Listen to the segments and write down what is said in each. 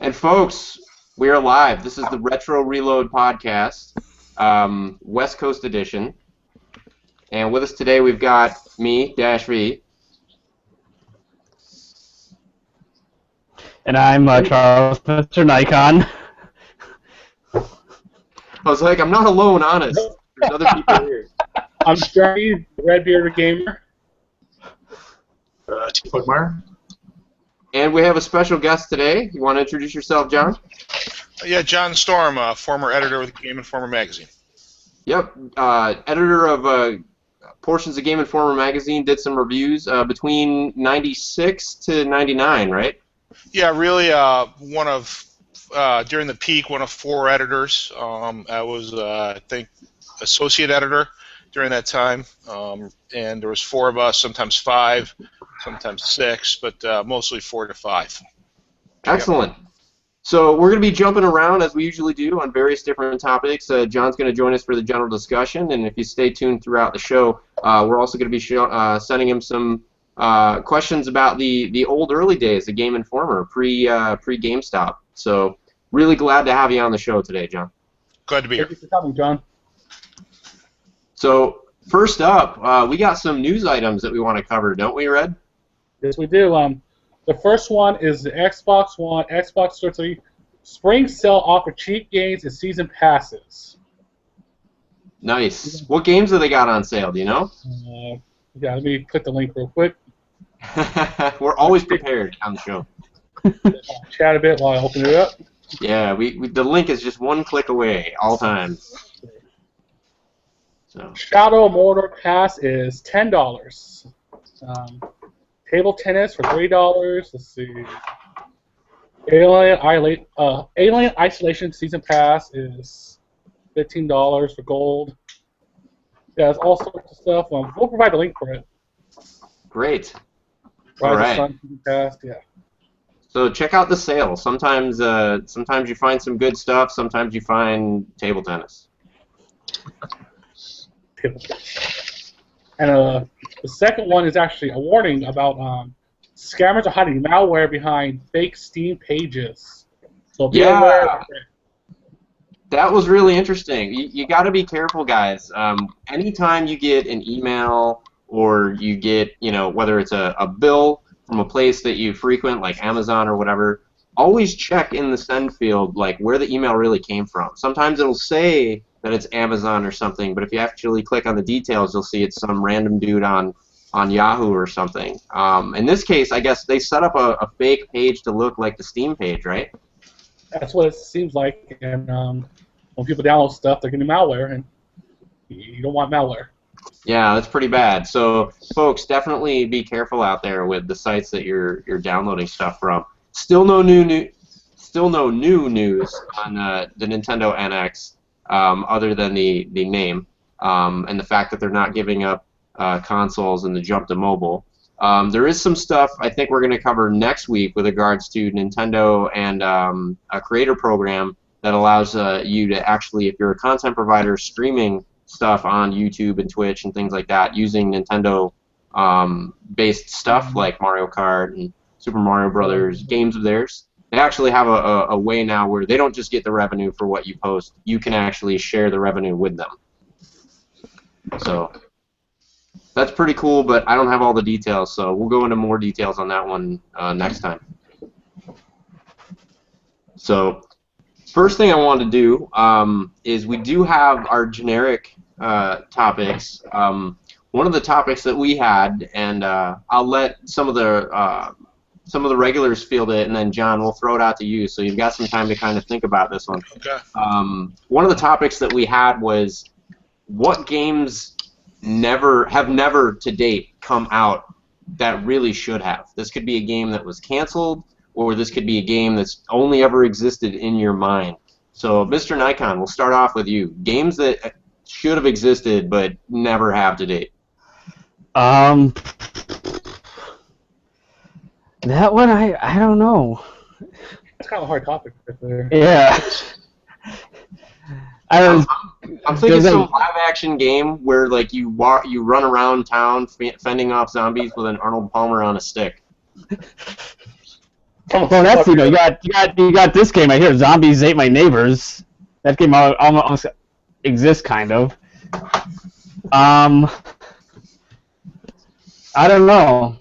And folks, we are live. This is the Retro Reload podcast, West Coast edition. And with us today, we've got me, Dash V. And I'm Charles, Mr. Nikon. I was like, I'm not alone, honest. There's other people here. I'm Johnny, the Red Bearded Gamer. T. Pugmire. And we have a special guest today. You want to introduce yourself, John? Yeah, John Storm, former editor with Game Informer magazine. Yep, editor of portions of Game Informer magazine, did some reviews between 96 to 99, right? Yeah, really one of, during the peak, one of 4 editors. I was, I think, associate editor during that time, and there was 4 of us, sometimes 5, sometimes 6, but mostly 4 to 5. Excellent. So we're going to be jumping around as we usually do on various different topics. John's going to join us for the general discussion, and if you stay tuned throughout the show, we're also going to be sending him some questions about the old early days, the Game Informer, pre GameStop. So really glad to have you on the show today, John. Glad to be here. Thank you for coming, John. So first up, we got some news items that we want to cover, don't we, Red? Yes, we do. The first one is the Xbox One, Xbox 360 Spring Sale offer cheap games and season passes. Nice. What games have they got on sale, do you know? Yeah, let me click the link real quick. We're always prepared on the show. Chat a bit while I open it up. Yeah, the link is just one click away all times. So. Shadow Mordor Pass is $10. Table tennis for $3. Let's see. Alien Isolation Season Pass is $15 for gold. Yeah, it's all sorts of stuff. We'll provide a link for it. Great. Rise all right. of Sun Season Pass, yeah. So check out the sale. Sometimes you find some good stuff. Sometimes you find table tennis. And the second one is actually a warning about scammers are hiding malware behind fake Steam pages. So be aware. That was really interesting. You got to be careful, guys. Anytime you get an email or you get, whether it's a bill from a place that you frequent, like Amazon or whatever, always check in the send field, like where the email really came from. Sometimes it'll say that it's Amazon or something, but if you actually click on the details, you'll see it's some random dude on Yahoo or something. In this case, I guess they set up a fake page to look like the Steam page, right? That's what it seems like. And when people download stuff, they're getting malware, and you don't want malware. Yeah, that's pretty bad. So, folks, definitely be careful out there with the sites that you're downloading stuff from. Still no new news on the Nintendo NX. Other than the name and the fact that they're not giving up consoles and the jump to mobile. There is some stuff I think we're going to cover next week with regards to Nintendo and a creator program that allows you to actually, if you're a content provider, streaming stuff on YouTube and Twitch and things like that using Nintendo based stuff like Mario Kart and Super Mario Brothers, games of theirs. They actually have a way now where they don't just get the revenue for what you post. You can actually share the revenue with them. So that's pretty cool, but I don't have all the details, so we'll go into more details on that one next time. So first thing I want to do is we do have our generic topics. One of the topics that we had, and I'll let some of the regulars field it, and then John, we'll throw it out to you, so you've got some time to kind of think about this one. Okay. One of the topics that we had was what games have never to date come out that really should have. This could be a game that was canceled, or this could be a game that's only ever existed in your mind. So, Mr. Nikon, we'll start off with you. Games that should have existed but never have to date. That one, I don't know. That's kind of a hard topic right there. Yeah. I'm thinking some live-action game where like you run around town fending off zombies with an Arnold Palmer on a stick. Well, that's you got this game right here. Zombies Ate My Neighbors. That game almost exists, kind of. I don't know.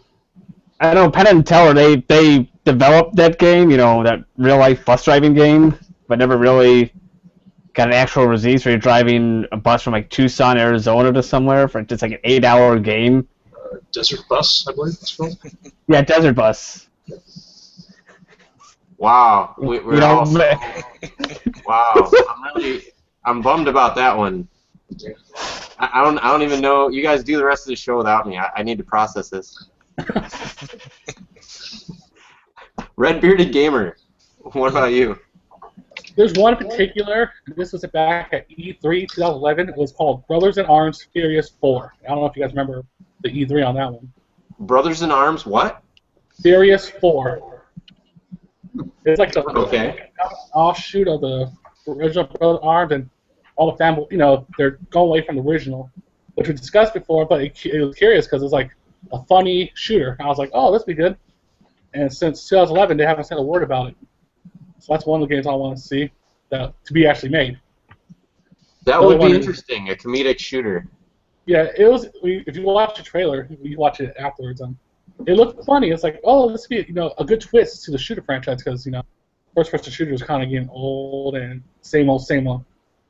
I know Penn and Teller. They developed that game. That real life bus driving game, but never really got an actual release where you're driving a bus from like Tucson, Arizona to somewhere for just like an 8-hour game. Desert Bus, I believe it's called. Yeah, Desert Bus. Wow, we're all wow. I'm bummed about that one. I don't even know. You guys do the rest of the show without me. I need to process this. Red Bearded Gamer, what about you? There's one in particular. This was back at E3 2011. It was called Brothers in Arms Furious 4. I don't know if you guys remember the E3 on that one. Brothers in Arms, what? Furious 4. It's like the Okay. offshoot of the original Brothers in Arms, and all the family, they're going away from the original, which we discussed before, but it was curious because it was like a funny shooter. I was like, oh, this would be good. And since 2011, they haven't said a word about it. So that's one of the games I want to see to be actually made. That would be interesting, a comedic shooter. Yeah, it was. If you watch the trailer, you watch it afterwards. It looked funny. It's like, oh, this would be a good twist to the shooter franchise because first-person shooters kind of getting old and same old, same old.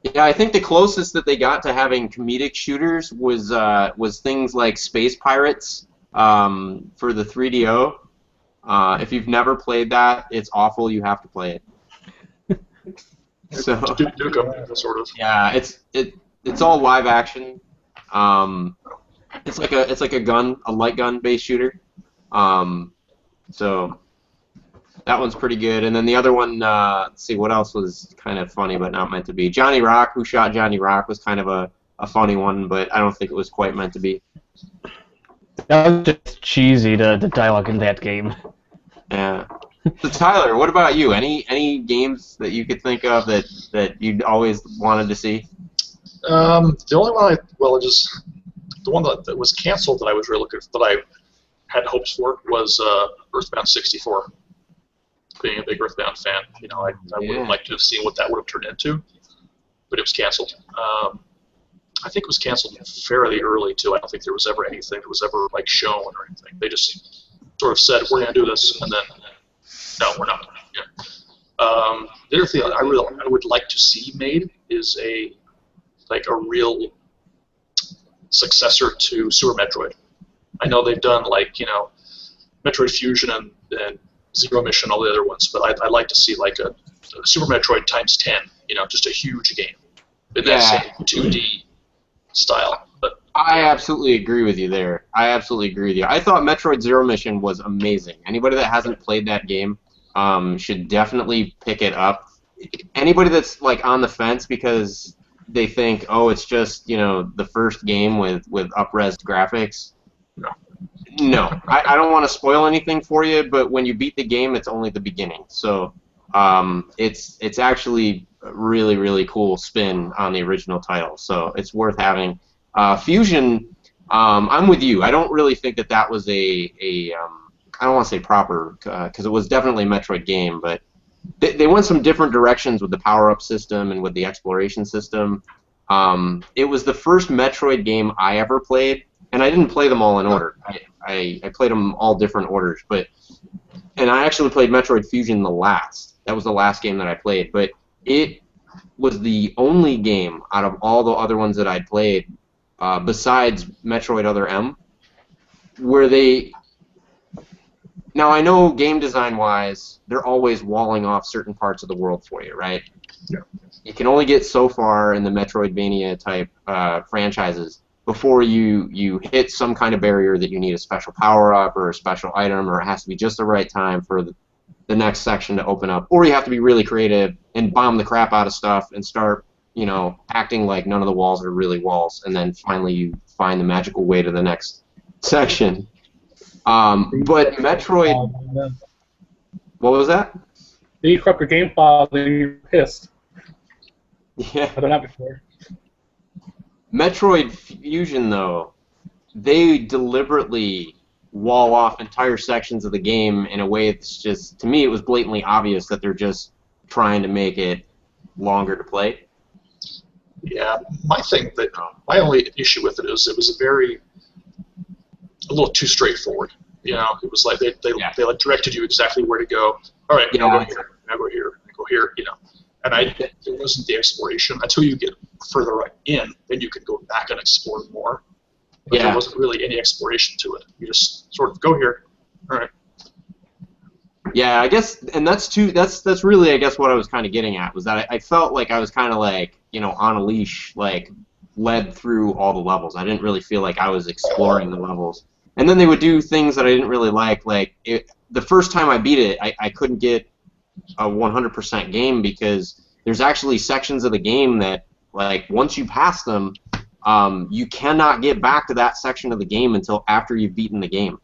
Yeah, I think the closest that they got to having comedic shooters was things like Space Pirates for the 3DO. If you've never played that, it's awful. You have to play it. So Duke Nukem, sort of. yeah, it's all live action. It's like a light gun based shooter. So that one's pretty good. And then the other one, let's see, what else was kind of funny but not meant to be? Johnny Rock, Who Shot Johnny Rock, was kind of a funny one, but I don't think it was quite meant to be. That was just cheesy, the dialogue in that game. Yeah. So Tyler, what about you? Any games that you could think of that you'd always wanted to see? The only one the one that was canceled that I was really looking that I had hopes for was Earthbound 64. Being a big Earthbound fan, I would have liked to have seen what that would have turned into, but it was canceled. I think it was canceled fairly early too. I don't think there was ever anything that was ever shown or anything. They just sort of said we're going to do this, and then no, we're not. Yeah. The other thing I would like to see made is a real successor to Super Metroid. I know they've done Metroid Fusion and Zero Mission, all the other ones, but I'd like to see a Super Metroid times 10. Just a huge game in that same 2D style. But I absolutely agree with you there. I thought Metroid Zero Mission was amazing. Anybody that hasn't played that game should definitely pick it up. Anybody that's on the fence because they think, oh, it's just the first game with up-res graphics. No, I don't want to spoil anything for you, but when you beat the game, it's only the beginning. So it's actually a really, really cool spin on the original title. So it's worth having. Fusion, I'm with you. I don't really think that was I don't want to say proper, because it was definitely a Metroid game, but they went some different directions with the power-up system and with the exploration system. It was the first Metroid game I ever played, and I didn't play them all in order. I played them all different orders, and I actually played Metroid Fusion the last. That was the last game that I played, but it was the only game out of all the other ones that I'd played, besides Metroid Other M, where they... Now, I know game design-wise, they're always walling off certain parts of the world for you, right? Yeah. You can only get so far in the Metroidvania-type franchises before you hit some kind of barrier that you need a special power-up or a special item, or it has to be just the right time for the next section to open up. Or you have to be really creative and bomb the crap out of stuff and start, acting like none of the walls are really walls, and then finally you find the magical way to the next section. But Metroid... What was that? Then you corrupt your game file, then you're pissed. Yeah. I've done that before. Metroid Fusion, though, they deliberately wall off entire sections of the game in a way that's just, to me, it was blatantly obvious that they're just trying to make it longer to play. Yeah, my only issue with it is it was a little too straightforward. You know, it was like they like directed you exactly where to go. All right, now go here, now go here, now go here. You know, and there wasn't the exploration until you get further in. Then you can go back and explore more. But there wasn't really any exploration to it. You just sort of go here. All right. Yeah, I guess, and that's really, I guess, what I was kind of getting at, was that I felt like I was kind of like, you know, on a leash, like, led through all the levels. I didn't really feel like I was exploring the levels. And then they would do things that I didn't really like the first time I beat it, I couldn't get a 100% game because there's actually sections of the game that, like, once you pass them, you cannot get back to that section of the game until after you've beaten the game.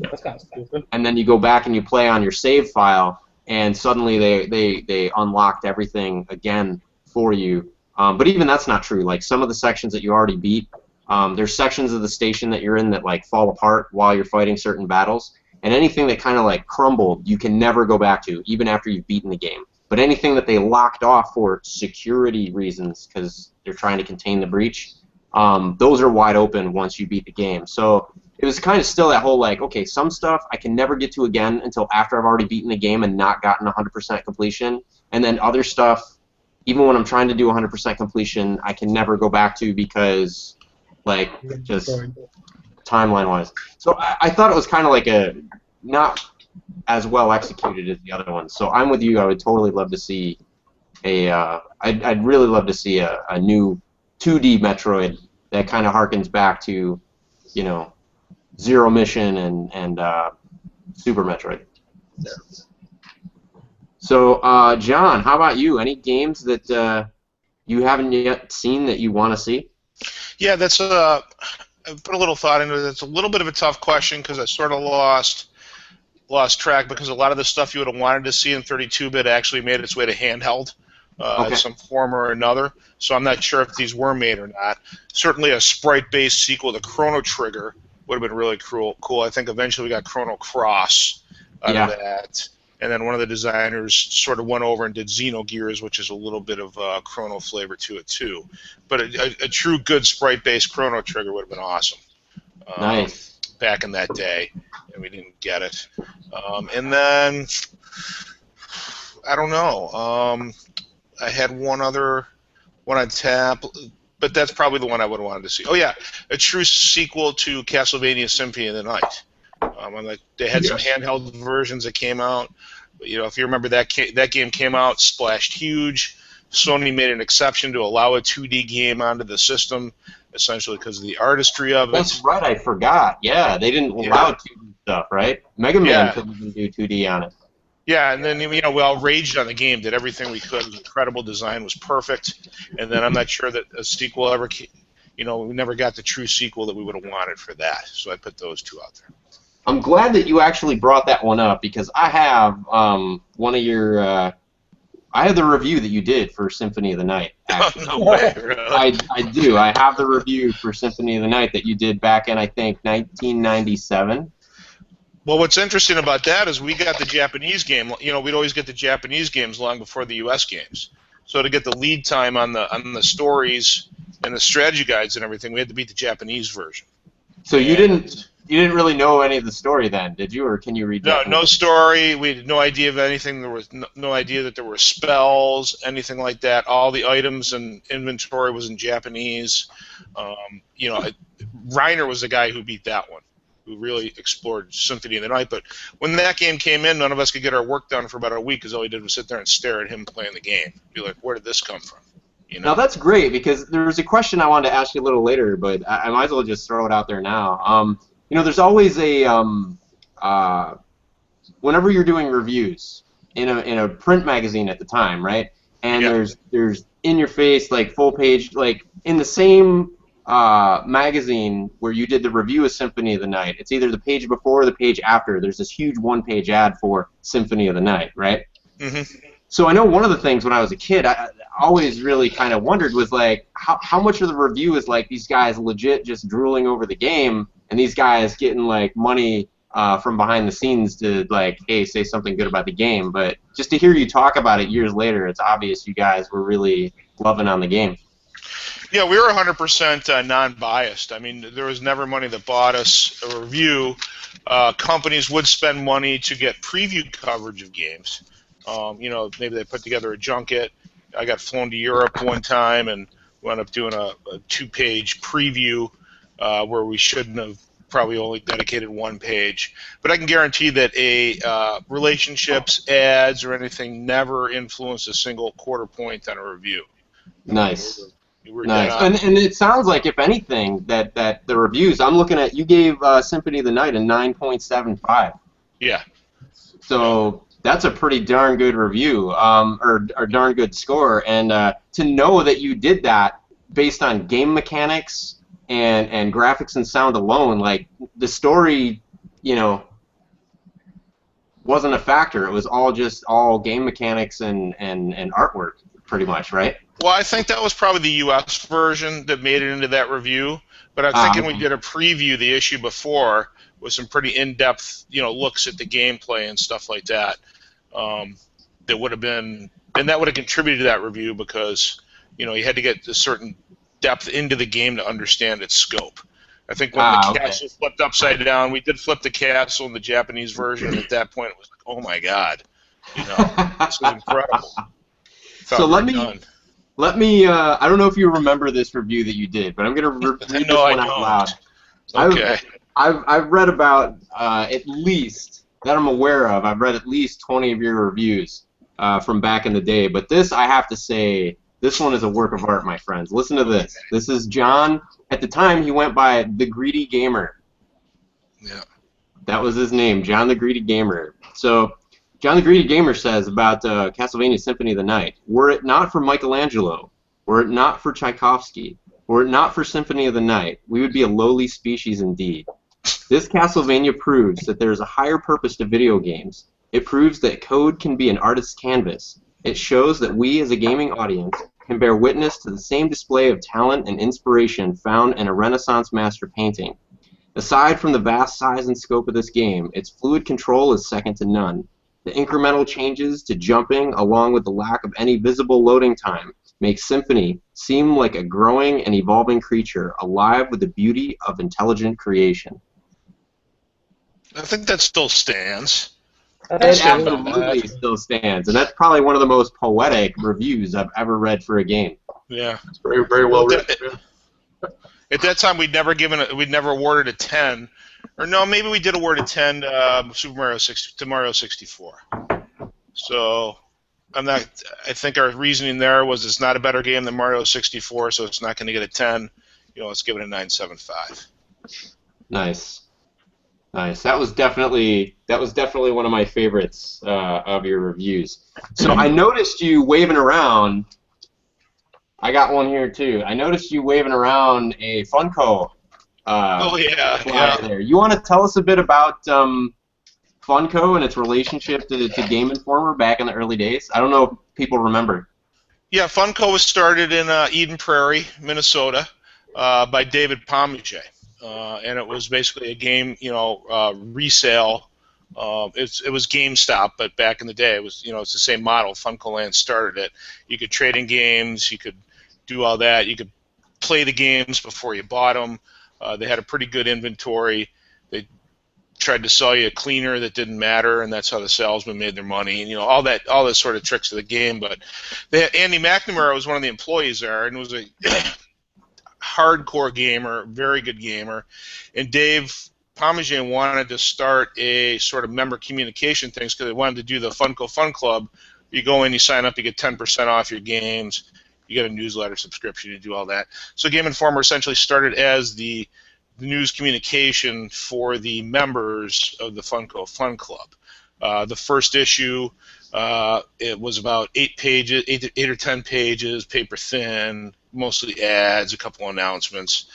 That's kind of stupid. And then you go back and you play on your save file, and suddenly they unlocked everything again for you. But even that's not true. Like, some of the sections that you already beat, there's sections of the station that you're in that, like, fall apart while you're fighting certain battles. And anything that kind of, like, crumbled, you can never go back to, even after you've beaten the game. But anything that they locked off for security reasons, because they're trying to contain the breach, those are wide open once you beat the game. So it was kind of still that whole, like, okay, some stuff I can never get to again until after I've already beaten the game and not gotten 100% completion. And then other stuff, even when I'm trying to do 100% completion, I can never go back to because, like, just timeline-wise. So I thought it was kind of like not as well executed as the other ones. So I'm with you. I would totally love to see I'd really love to see a new 2D Metroid that kind of harkens back to, you know, Zero Mission and Super Metroid. Yeah. So, John, how about you? Any games that you haven't yet seen that you want to see? Yeah, that's I put a little thought into it. It's a little bit of a tough question because I sort of lost track because a lot of the stuff you would have wanted to see in 32-bit actually made its way to handheld in some form or another. So I'm not sure if these were made or not. Certainly a sprite-based sequel to Chrono Trigger would have been really cool. I think eventually we got Chrono Cross out of that. And then one of the designers sort of went over and did Xenogears, which is a little bit of Chrono flavor to it too. But a true good sprite-based Chrono Trigger would have been awesome. Nice. Back in that day, and we didn't get it. And then, I don't know. I had one on tap, but that's probably the one I would have wanted to see. Oh yeah, a true sequel to Castlevania Symphony of the Night. They had some handheld versions that came out. But, you know, if you remember that game came out, splashed huge. Sony made an exception to allow a 2D game onto the system, essentially because of the artistry of it. That's right, I forgot. Yeah, they didn't allow 2D stuff, right? Mega Man couldn't even do 2D on it. Yeah, and then, you know, we all raged on the game, did everything we could. It was incredible, design was perfect. And then I'm not sure that a sequel ever, you know, we never got the true sequel that we would have wanted for that. So I put those two out there. I'm glad that you actually brought that one up because I have one of your. I have the review that you did for Symphony of the Night. Actually. No way, really? I do. I have the review for Symphony of the Night that you did back in, I think, 1997. Well, what's interesting about that is we got the Japanese game. You know, we'd always get the Japanese games long before the U.S. games. So to get the lead time on the stories and the strategy guides and everything, we had to beat the Japanese version. So you didn't really know any of the story then, did you, or can you read that? No story. We had no idea of anything. There was no idea that there were spells, anything like that. All the items and inventory was in Japanese. You know, Reiner was the guy who beat that one, who really explored Symphony of the Night. But when that game came in, none of us could get our work done for about a week because all we did was sit there and stare at him playing the game. Be like, where did this come from? You know? Now that's great because there was a question I wanted to ask you a little later, but I might as well just throw it out there now. You know, there's always a whenever you're doing reviews in a print magazine at the time, right? And there's in your face, like, full page, like in the same magazine where you did the review of Symphony of the Night. It's either the page before or the page after. There's this huge one-page ad for Symphony of the Night, right? Mm-hmm. So I know one of the things when I was a kid, I always really kind of wondered was, like, how much of the review is like these guys legit just drooling over the game and these guys getting like money from behind the scenes to like, hey, say something good about the game. But just to hear you talk about it years later, it's obvious you guys were really loving on the game. Yeah, we were 100% non-biased. I mean, there was never money that bought us a review. Companies would spend money to get preview coverage of games. You know, maybe they put together a junket. I got flown to Europe one time and wound up doing a 2-page preview where we shouldn't have probably only dedicated 1 page. But I can guarantee that relationships, ads, or anything never influenced a single quarter point on a review. Nice. We're Nice. dead on. And it sounds like, if anything, that the reviews, I'm looking at, you gave Symphony of the Night a 9.75. Yeah. So that's a pretty darn good review, or darn good score. And to know that you did that based on game mechanics and graphics and sound alone, like the story, you know, wasn't a factor. It was all game mechanics and artwork, pretty much, right? Well, I think that was probably the U.S. version that made it into that review. But I'm thinking we did a preview the issue before with some pretty in-depth, you know, looks at the gameplay and stuff like that. That would have been, and that would have contributed to that review because, you know, you had to get a certain depth into the game to understand its scope. I think when the castle flipped upside down, we did flip the castle in the Japanese version. And at that point, it was like, oh my god, you know, this was incredible. So let me. I don't know if you remember this review that you did, but I'm gonna read this one out loud. Okay. I've read about at least that I'm aware of. I've read at least 20 of your reviews from back in the day. But this, I have to say, this one is a work of art, my friends. Listen to this. This is John. At the time, he went by The Greedy Gamer. Yeah. That was his name, John the Greedy Gamer. So, John the Greedy Gamer says about Castlevania Symphony of the Night, were it not for Michelangelo, were it not for Tchaikovsky, were it not for Symphony of the Night, we would be a lowly species indeed. This Castlevania proves that there is a higher purpose to video games. It proves that code can be an artist's canvas. It shows that we, as a gaming audience, can bear witness to the same display of talent and inspiration found in a Renaissance master painting. Aside from the vast size and scope of this game, its fluid control is second to none. The incremental changes to jumping, along with the lack of any visible loading time, make Symphony seem like a growing and evolving creature, alive with the beauty of intelligent creation. I think that still stands. It absolutely still stands, and that's probably one of the most poetic reviews I've ever read for a game. Yeah. It's very, very well written. At that time, we'd never awarded a 10, or no, maybe we did award a 10 to Mario 64. So I think our reasoning there was it's not a better game than Mario 64, so it's not going to get a 10. You know, let's give it a 9.75. Nice. Nice. That was definitely one of my favorites of your reviews. So I noticed you waving around. I got one here too. I noticed you waving around a Funko. Oh yeah. There. You want to tell us a bit about Funko and its relationship to Game Informer back in the early days? I don't know if people remember. Yeah, Funko was started in Eden Prairie, Minnesota, by David Pomager. And it was basically a game, resale. It was GameStop, but back in the day, it was, it's the same model. FuncoLand started it. You could trade in games. You could do all that. You could play the games before you bought them. They had a pretty good inventory. They tried to sell you a cleaner that didn't matter, and that's how the salesman made their money. And all the sort of tricks of the game. But Andy McNamara was one of the employees there, and was a hardcore gamer, very good gamer, and Dave Pomager wanted to start a sort of member communication things because they wanted to do the Funko Fun Club. You go in, you sign up, you get 10% off your games, you get a newsletter subscription, you do all that. So Game Informer essentially started as the news communication for the members of the Funko Fun Club. The first issue, it was about 8 or 10 pages, paper thin, mostly ads, a couple announcements,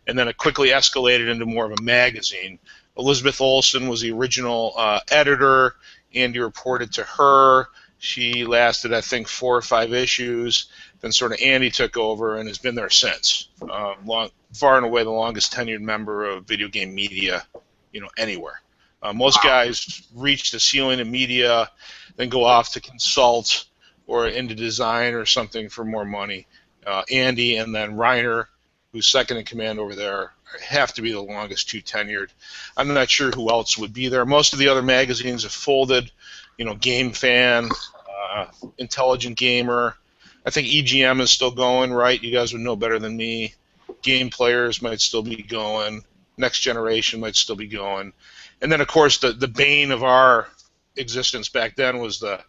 and then it quickly escalated into more of a magazine. Elizabeth Olsen was the original editor. Andy reported to her, She lasted, I think, 4 or 5 issues. Then sort of Andy took over and has been there since. Far and away the longest tenured member of video game media, anywhere. Most guys reach the ceiling in media, then go off to consult or into design or something for more money. Andy and then Reiner, who's second in command over there, have to be the longest 2 tenured. I'm not sure who else would be there. Most of the other magazines have folded. Game Fan, Intelligent Gamer. I think EGM is still going, right? You guys would know better than me. Game Players might still be going. Next Generation might still be going. And then, of course, the bane of our existence back then was the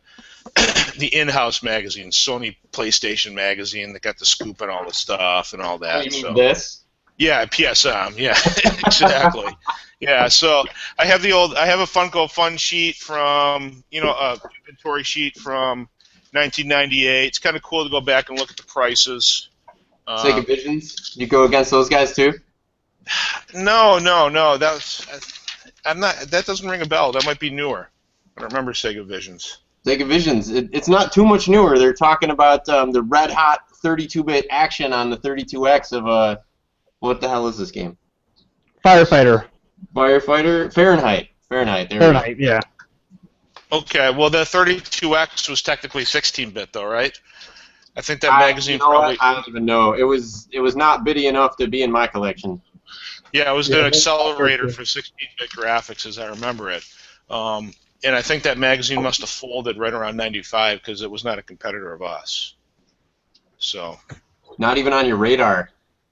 in-house magazine, Sony PlayStation magazine that got the scoop and all the stuff and all that. You mean this? Yeah, PSM. Yeah, exactly. Yeah, so I have a Funko Fun sheet from, a inventory sheet from 1998. It's kind of cool to go back and look at the prices. Sega Visions? You go against those guys too? No. That doesn't ring a bell. That might be newer. I don't remember Sega Visions. Sega Visions. It's not too much newer. They're talking about the red hot 32-bit action on the 32X of what the hell is this game? Firefighter. Fahrenheit. Fahrenheit, yeah. Okay, well the 32X was technically 16-bit though, right? I think that magazine probably. I don't even know. It was not bitty enough to be in my collection. Yeah, it was an accelerator for 16-bit graphics, as I remember it. And I think that magazine must have folded right around 95 because it was not a competitor of us. So. Not even on your radar.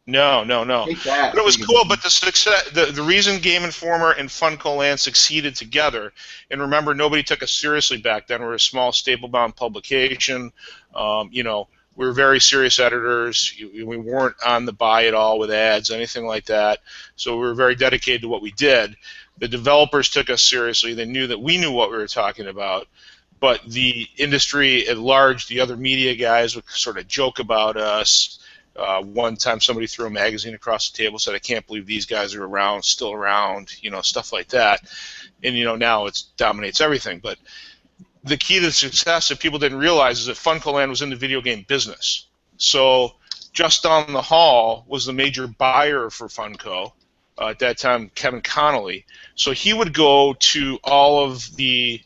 No. Take that. But it was cool. But the success, the reason Game Informer and Funko Land succeeded together, and remember, nobody took us seriously back then. We were a small, staple-bound publication. We were very serious editors. We weren't on the buy at all with ads, anything like that. So we were very dedicated to what we did. The developers took us seriously. They knew that we knew what we were talking about. But the industry at large, the other media guys would sort of joke about us. One time somebody threw a magazine across the table, said, "I can't believe these guys are still around," stuff like that. And, now it dominates everything. But the key to the success that people didn't realize is that Funko Land was in the video game business. So just down the hall was the major buyer for Funko. At that time, Kevin Connolly. So he would go to all of the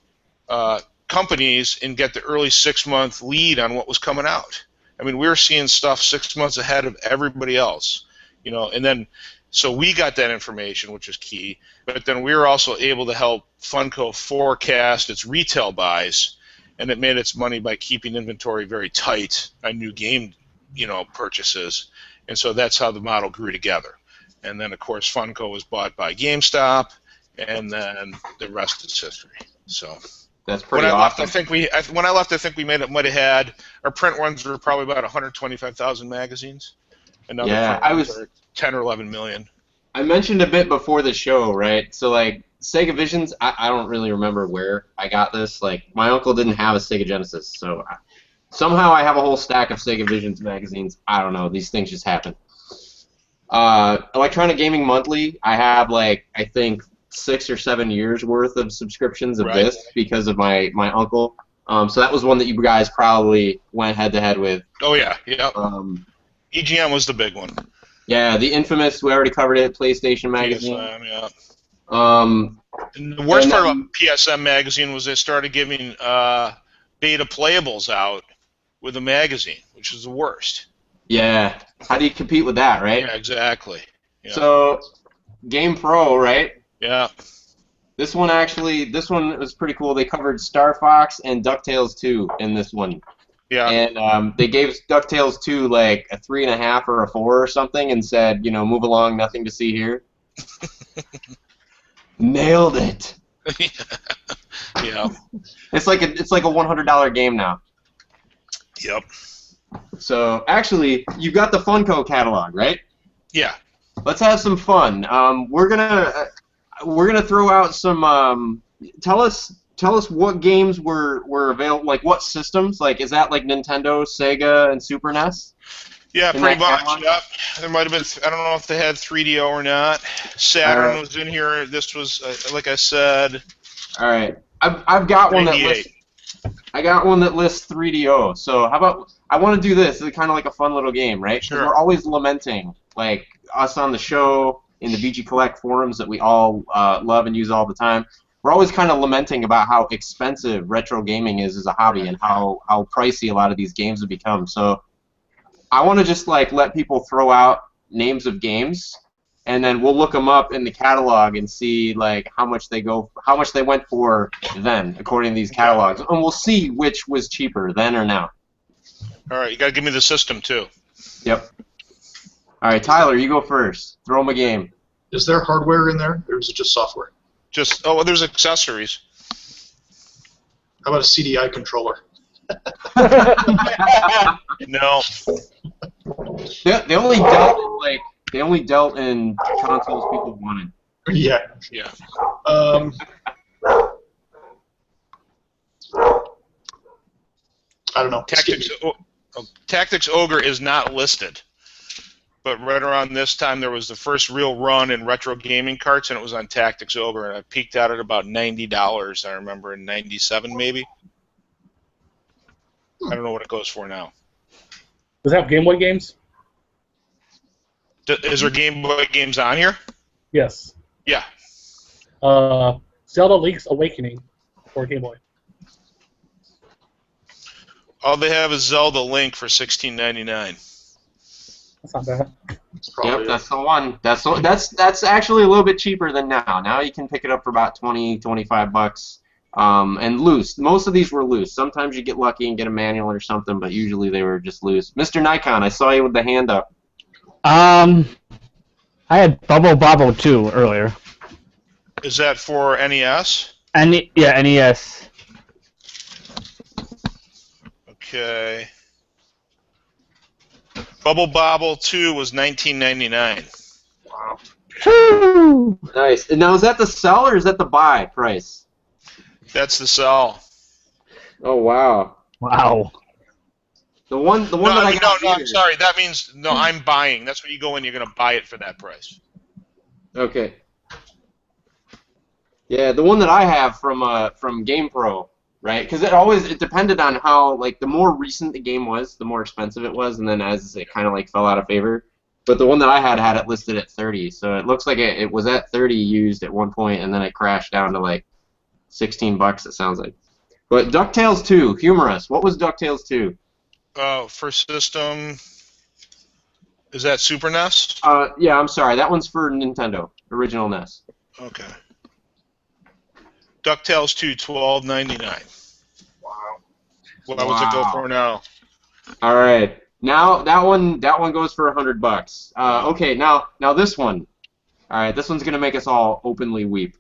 companies and get the early 6-month lead on what was coming out. I mean, we were seeing stuff 6 months ahead of everybody else, and then so we got that information, which is key. But then we were also able to help Funko forecast its retail buys, and it made its money by keeping inventory very tight on new game, purchases. And so that's how the model grew together. And then, of course, Funko was bought by GameStop, and then the rest is history. So. That's pretty when I awesome. left, I think we might have had our print runs were probably about 125,000 magazines. Another I was 10 or 11 million. I mentioned a bit before the show, right? So like Sega Visions, I don't really remember where I got this. Like my uncle didn't have a Sega Genesis, so somehow I have a whole stack of Sega Visions magazines. I don't know. These things just happen. Electronic Gaming Monthly, I have I think 6 or 7 years worth of subscriptions of this because of my uncle. So that was one that you guys probably went head to head with. Oh yeah. EGM was the big one. Yeah, the infamous, we already covered it, PlayStation magazine. PSM, yeah. And the worst part about PSM magazine was they started giving beta playables out with the magazine, which is the worst. Yeah. How do you compete with that, right? Yeah, exactly. Yeah. So, Game Pro, right? Yeah. This one was pretty cool. They covered Star Fox and DuckTales 2 in this one. Yeah. And they gave DuckTales 2 like a 3.5 or a 4 or something and said, move along, nothing to see here. Nailed it. Yeah. It's like a $100 game now. Yep. So, actually, you've got the Funko catalog, right? Yeah. Let's have some fun. We're gonna throw out some. Tell us what games were available. Like what systems? Like is that like Nintendo, Sega, and Super NES? Yeah, pretty much. Yep. There might have been. I don't know if they had 3DO or not. Saturn was in here. This was like I said. All right. I've got one that lists. I got one that lists 3DO. So how about I want to do this? It's kind of like a fun little game, right? Because Sure. we're always lamenting, like us on the show in the VG Collect forums that we all love and use all the time. We're always kind of lamenting about how expensive retro gaming is as a hobby and how pricey a lot of these games have become. So I want to just like let people throw out names of games, and then we'll look them up in the catalog and see like how much they went for then, according to these catalogs, and we'll see which was cheaper then or now. All right, you got to give me the system too. Yep. All right, Tyler, you go first. Throw them a game. Is there hardware in there, or is it just software? Just there's accessories. How about a CDI controller? No. They only dealt in consoles people wanted. Yeah. Yeah. I don't know. Tactics Ogre is not listed. But right around this time, there was the first real run in retro gaming carts, and it was on Tactics Ogre, and I peaked out at about $90, I remember, in 97 maybe. I don't know what it goes for now. Does it have Game Boy games? Is there Game Boy games on here? Yes. Yeah. Zelda Link's Awakening for Game Boy. All they have is Zelda Link for $16.99. That's not bad. Yep, that's the one. That's actually a little bit cheaper than now. Now you can pick it up for about 20, 25 bucks. And loose. Most of these were loose. Sometimes you get lucky and get a manual or something, but usually they were just loose. Mr. Nikon, I saw you with the hand up. I had Bubble Bobble 2 earlier. Is that for NES? Yeah, NES. Okay. Bubble Bobble 2 was $19.99. Wow. Woo! Nice. Now, is that the sell or is that the buy price? That's the sell. Oh, wow. Wow. The one that I got I'm here- sorry. That means, no, I'm buying. That's when you go in, you're going to buy it for that price. Okay. Yeah, the one that I have from GamePro, right? Because it depended on how, like, the more recent the game was, the more expensive it was, and then as it kind of like fell out of favor. But the one that I had it listed at 30, so it looks like it was at 30 used at one point, and then it crashed down to like 16 bucks. It sounds like. But DuckTales 2, humorous. What was DuckTales 2? For system, is that Super NES? Yeah, I'm sorry. That one's for Nintendo, original NES. Okay. DuckTales 2, $12.99. Wow. What does it go for now? All right. Now that one goes for $100. Okay, now this one. All right, this one's gonna make us all openly weep.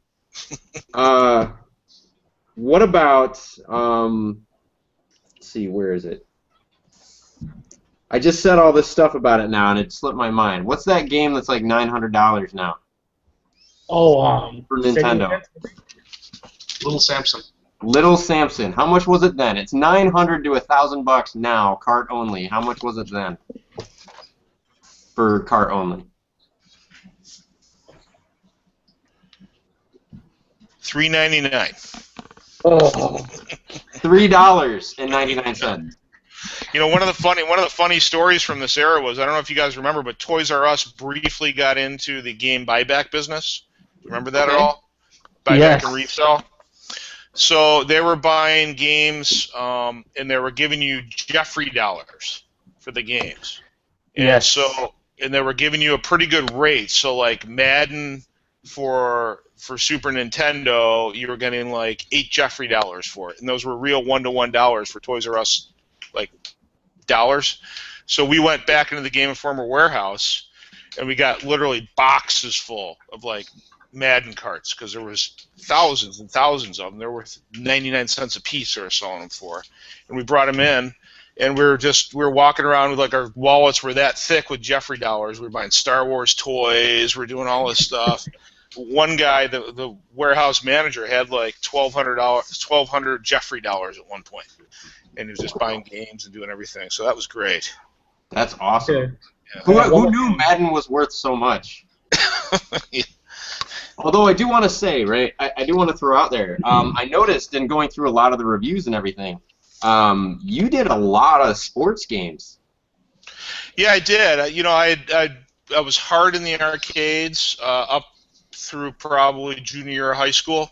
What about let's see, where is it? I just said all this stuff about it now, and it slipped my mind. What's that game that's like $900 now Oh, for Nintendo? Little Samson. Little Samson. How much was it then? It's $900 to $1,000 now, cart only. How much was it then? For cart only. $3.99. Oh, $3.99. You know, one of the funny stories from this era was, I don't know if you guys remember, but Toys R Us briefly got into the game buyback business. Remember that at Okay. all? Buyback Yes. and resell. So they were buying games, and they were giving you Jeffrey dollars for the games. And Yes. and they were giving you a pretty good rate. So like Madden for Super Nintendo, you were getting like $8 Jeffrey dollars for it, and those were real one-to-one dollars for Toys R Us, like dollars. So we went back into the Game Informer warehouse, and we got literally boxes full of like Madden carts, because there was thousands and thousands of them. They're worth 99 cents a piece they were selling them for, and we brought them in. And we were walking around with like our wallets were that thick with Jeffrey dollars. We were buying Star Wars toys. We were doing all this stuff. One guy, the warehouse manager, had like $1,200 Jeffrey dollars at one point, and he was just buying games and doing everything. So that was great. That's awesome. okay. Yeah. Who knew Madden was worth so much? Although I do want to say, right, I do want to throw out there, I noticed in going through a lot of the reviews and everything, you did a lot of sports games. Yeah, I did. I was hard in the arcades up through probably junior year of high school.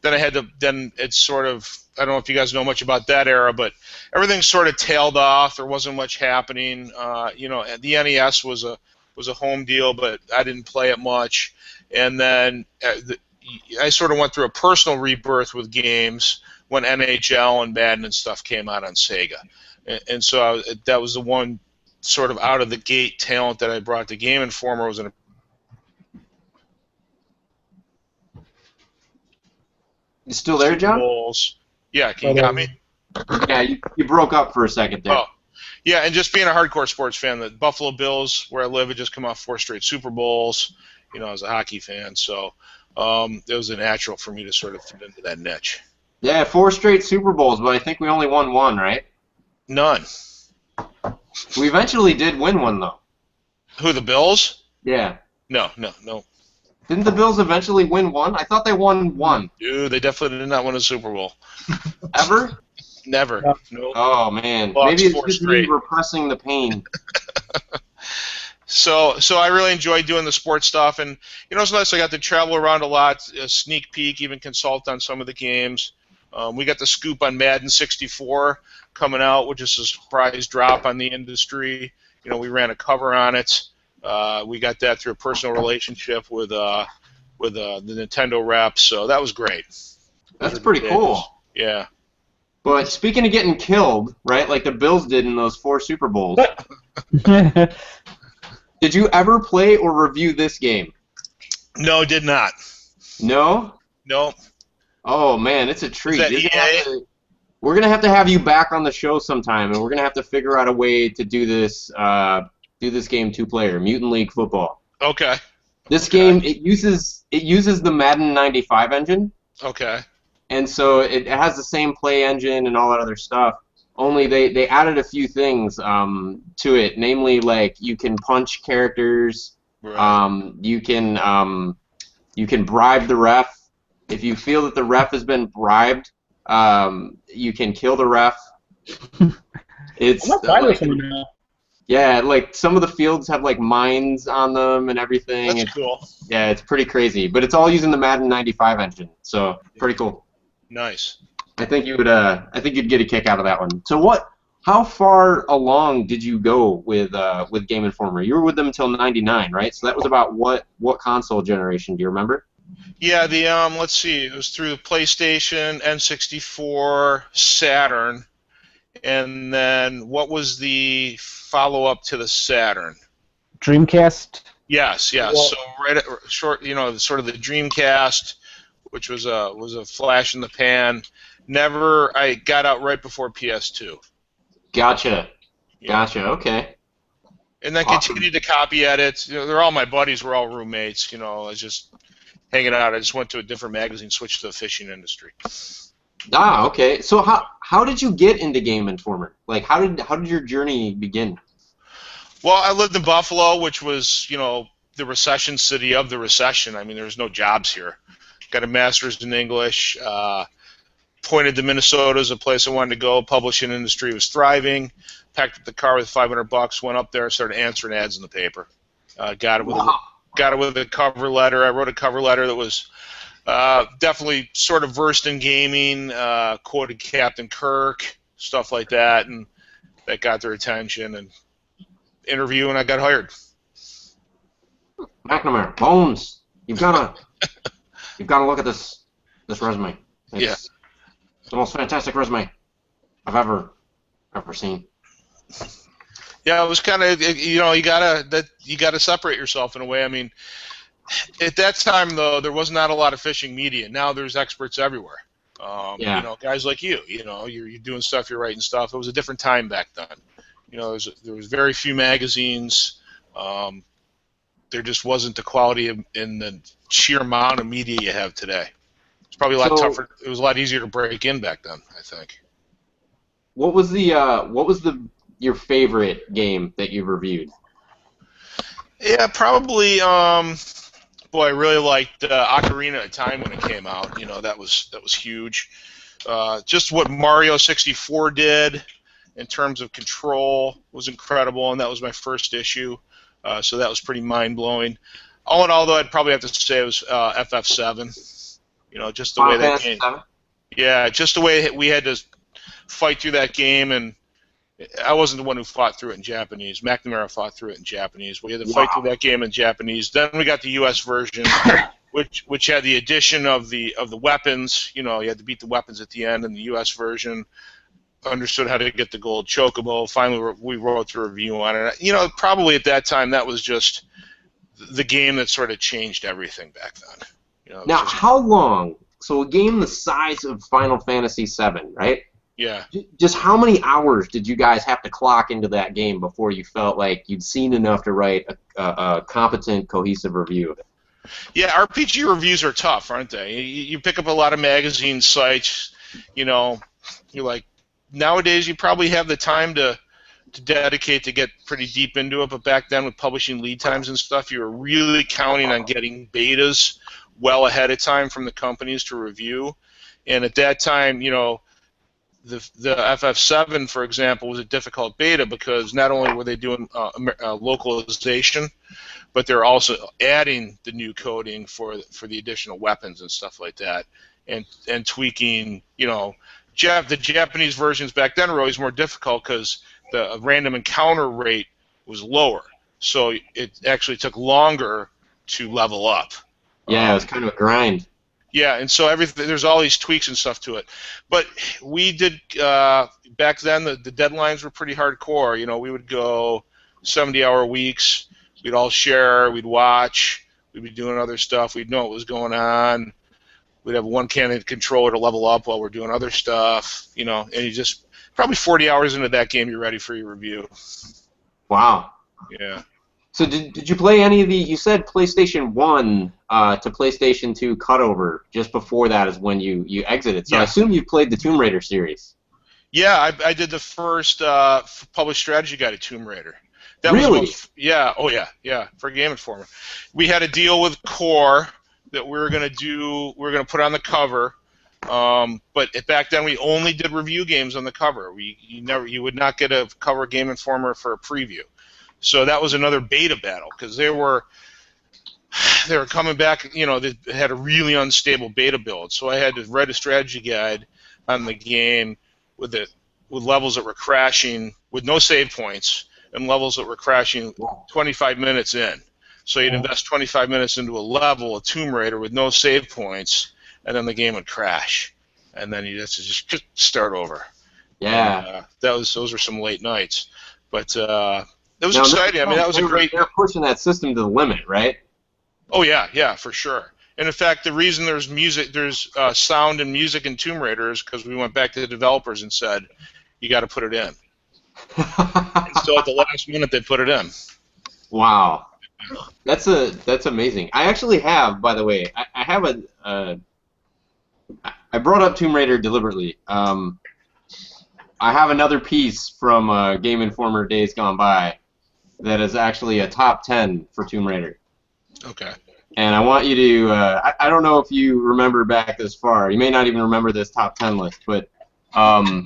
Then it's sort of, I don't know if you guys know much about that era, but everything sort of tailed off. There wasn't much happening. The NES was a home deal, but I didn't play it much. And then I sort of went through a personal rebirth with games when NHL and Madden and stuff came out on Sega. And so that was the one sort of out of the gate talent that I brought to Game Informer. Was in a You still there, John? Bowls. Yeah, you got me? Yeah, you broke up for a second there. Oh, yeah, and just being a hardcore sports fan, the Buffalo Bills, where I live, had just come off 4 straight Super Bowls. As a hockey fan, so it was a natural for me to sort of fit into that niche. Yeah, 4 straight Super Bowls, but I think we only won 1, right? None. We eventually did win 1, though. Who, the Bills? Yeah. No. Didn't the Bills eventually win 1? I thought they won 1. Dude, they definitely did not win a Super Bowl. Ever? Never. Yeah. Nope. Oh, man. Lost Maybe it's 4 just straight. me repressing the pain. So I really enjoyed doing the sports stuff, and it's nice. I got to travel around a lot, sneak peek, even consult on some of the games. We got the scoop on Madden 64 coming out, which is a surprise drop on the industry. We ran a cover on it. We got that through a personal relationship with the Nintendo reps, so that was great. That's pretty cool. Yeah. But speaking of getting killed, right, like the Bills did in those 4 Super Bowls, did you ever play or review this game? No, did not. No? No. Oh, man, it's a treat. Is that EA? We're going to have you back on the show sometime, and we're going to have to figure out a way to do this game 2-player, Mutant League Football. Okay. This game, it uses the Madden 95 engine, Okay. and so it has the same play engine and all that other stuff. Only they added a few things to it, namely like you can punch characters, Right. you can bribe the ref. If you feel that the ref has been bribed, you can kill the ref. It's I'm not buying this one now. yeah, like some of the fields have like mines on them and everything. That's cool. Yeah, it's pretty crazy, but it's all using the Madden 95 engine, so pretty cool. Nice. I think you'd get a kick out of that one. So how far along did you go with Game Informer? You were with them until '99, right? So that was about what console generation? Do you remember? Yeah, let's see, it was through the PlayStation, N64, Saturn, and then what was the follow-up to the Saturn? Dreamcast. Yes. Well- So right at short, sort of the Dreamcast, which was a flash in the pan. I got out right before PS2. Gotcha. Yeah. Gotcha. Okay. And then Awesome. continued to copy edit. They're all my buddies. We're all roommates. I was just hanging out. I just went to a different magazine, switched to the fishing industry. Ah, okay. So how did you get into Game Informer? Like how did your journey begin? Well, I lived in Buffalo, which was, the recession city of the recession. I mean, there's no jobs here. Got a master's in English. Pointed to Minnesota as a place I wanted to go. Publishing industry was thriving. Packed up the car with $500. Went up there, started answering ads in the paper. Got it with a cover letter. I wrote a cover letter that was definitely sort of versed in gaming. Quoted Captain Kirk, stuff like that, and that got their attention. And interview, and I got hired. McNamara, Bones, you've got to look at this resume. It's the most fantastic resume I've ever seen. Yeah, it was kind of you gotta separate yourself in a way. I mean, at that time though, there was not a lot of fishing media. Now there's experts everywhere. Guys like you. You're doing stuff, you're writing stuff. It was a different time back then. There was very few magazines. There just wasn't the quality in the sheer amount of media you have today. It's probably a lot tougher. It was a lot easier to break in back then, I think. What was your favorite game that you've reviewed? Yeah, probably. Boy, I really liked Ocarina of Time when it came out. You know, that was huge. Just what Mario 64 did in terms of control was incredible, and that was my first issue. So that was pretty mind-blowing. All in all, though, I'd probably have to say it was FF7. You know, just the way that game. Yeah, just the way we had to fight through that game, and I wasn't the one who fought through it in Japanese. McNamara fought through it in Japanese. We had to fight through that game in Japanese. Then we got the U.S. version, which had the addition of the weapons. You know, you had to beat the weapons at the end. In the U.S. version, understood how to get the gold chocobo. Finally, we wrote a review on it. You know, probably at that time that was just the game that sort of changed everything back then. You know, now, how long? So a game the size of Final Fantasy VII, right? Yeah. Just how many hours did you guys have to clock into that game before you felt like you'd seen enough to write a competent, cohesive review of it? Yeah, RPG reviews are tough, aren't they? You pick up a lot of magazine sites. You know, you're like, nowadays you probably have the time to dedicate to get pretty deep into it, but back then with publishing lead times and stuff, you were really counting on getting betas well ahead of time from the companies to review. And at that time, you know, the FF7, for example, was a difficult beta because not only were they doing localization, but they're also adding the new coding for the additional weapons and stuff like that, and tweaking. You know, the Japanese versions back then were always more difficult because the random encounter rate was lower, so it actually took longer to level up. Yeah, it was kind of a grind. Yeah, and so there's all these tweaks and stuff to it. But we did, back then, the deadlines were pretty hardcore. You know, we would go 70-hour weeks. We'd all share. We'd watch. We'd be doing other stuff. We'd know what was going on. We'd have one candidate controller to level up while we're doing other stuff. You know, and you just, probably 40 hours into that game, you're ready for your review. Wow. Yeah. So did you play any of the, you said PlayStation 1 to PlayStation 2 cutover, just before that is when you exited. So yeah. I assume you played the Tomb Raider series. Yeah, I did the first published strategy guide to Tomb Raider. That really? Was yeah, oh yeah, for Game Informer. We had a deal with Core that we were going to put on the cover, but back then we only did review games on the cover. You would not get a cover Game Informer for a preview. So that was another beta battle because they were coming back. You know, they had a really unstable beta build. So I had to write a strategy guide on the game with levels that were crashing with no save points and levels that were crashing 25 minutes in. So you'd invest 25 minutes into a level of Tomb Raider with no save points, and then the game would crash, and then you have to just start over. Yeah. And, those were some late nights, but. It was exciting. I mean, that was a great. They're pushing that system to the limit, right? Oh yeah, for sure. And in fact, the reason there's sound and music in Tomb Raider is because we went back to the developers and said, "You got to put it in." And so at the last minute, they put it in. Wow, that's amazing. I actually have, by the way, I have I brought up Tomb Raider deliberately. I have another piece from Game Informer Days Gone By that is actually a top 10 for Tomb Raider. Okay. And I want you to, I don't know if you remember back this far. You may not even remember this top 10 list, but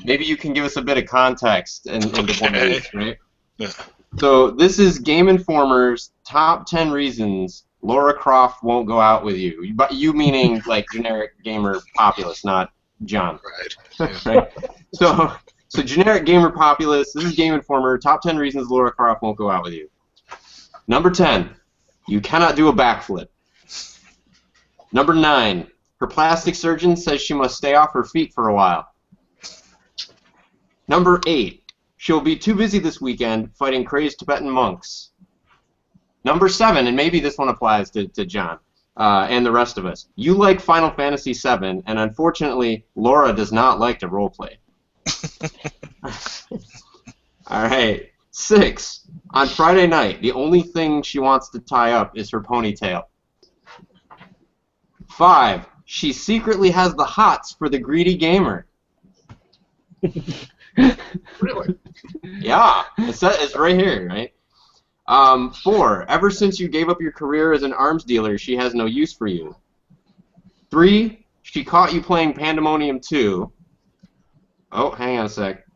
maybe you can give us a bit of context into one of these, right? Yeah. So this is Game Informer's top 10 reasons Lara Croft won't go out with you. But you meaning like generic gamer populace, not John. Right. Yeah. Right? So generic gamer populace, this is Game Informer, top 10 reasons Lara Croft won't go out with you. Number 10, you cannot do a backflip. Number 9, her plastic surgeon says she must stay off her feet for a while. Number 8, she'll be too busy this weekend fighting crazed Tibetan monks. Number 7, and maybe this one applies to John and the rest of us, you like Final Fantasy VII, and unfortunately, Laura does not like to roleplay. All right. 6, on Friday night, the only thing she wants to tie up is her ponytail. 5, she secretly has the hots for the greedy gamer. Really? Yeah, it's right here, right? 4, ever since you gave up your career as an arms dealer, she has no use for you. 3, she caught you playing Pandemonium 2. Oh, hang on a sec.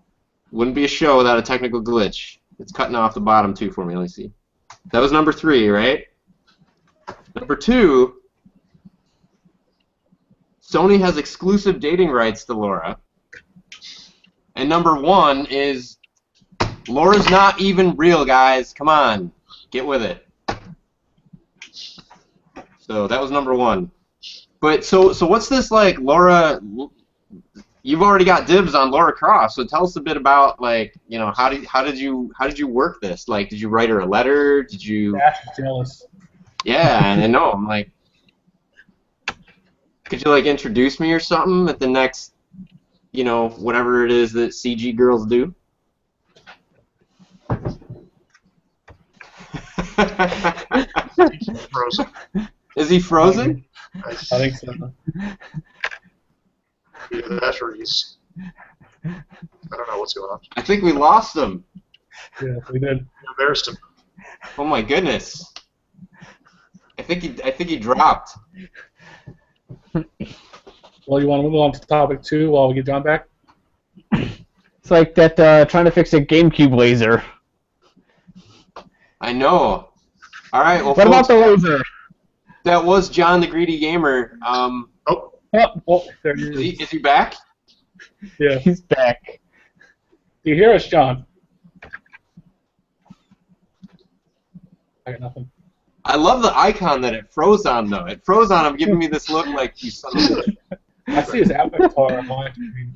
Wouldn't be a show without a technical glitch. It's cutting off the bottom 2 for me. Let me see. That was number 3, right? Number 2, Sony has exclusive dating rights to Laura. And number 1 is Laura's not even real, guys. Come on. Get with it. So that was number 1. But so what's this like, Laura? You've already got dibs on Laura Croft. So tell us a bit about, like, you know, how did you work this? Like, did you write her a letter? Did you? Ash is jealous. Yeah, I know. I'm like, could you like introduce me or something at the next, you know, whatever it is that CG girls do? Frozen. Is he frozen? I think so. Either that or he's. I don't know what's going on. I think we lost him. Yeah, we did. You embarrassed him. Oh my goodness. I think he dropped. Well, you want to move on to topic 2 while we get John back? It's like that trying to fix a GameCube laser. I know. All right. Well, What about folks, the laser? that was John the Greedy Gamer. Oh, there he is. Is he back? Yeah. He's back. Do you hear us, John? I got nothing. I love the icon that it froze on, though. It froze on him, giving me this look like you son of a bitch. I see his avatar on my screen.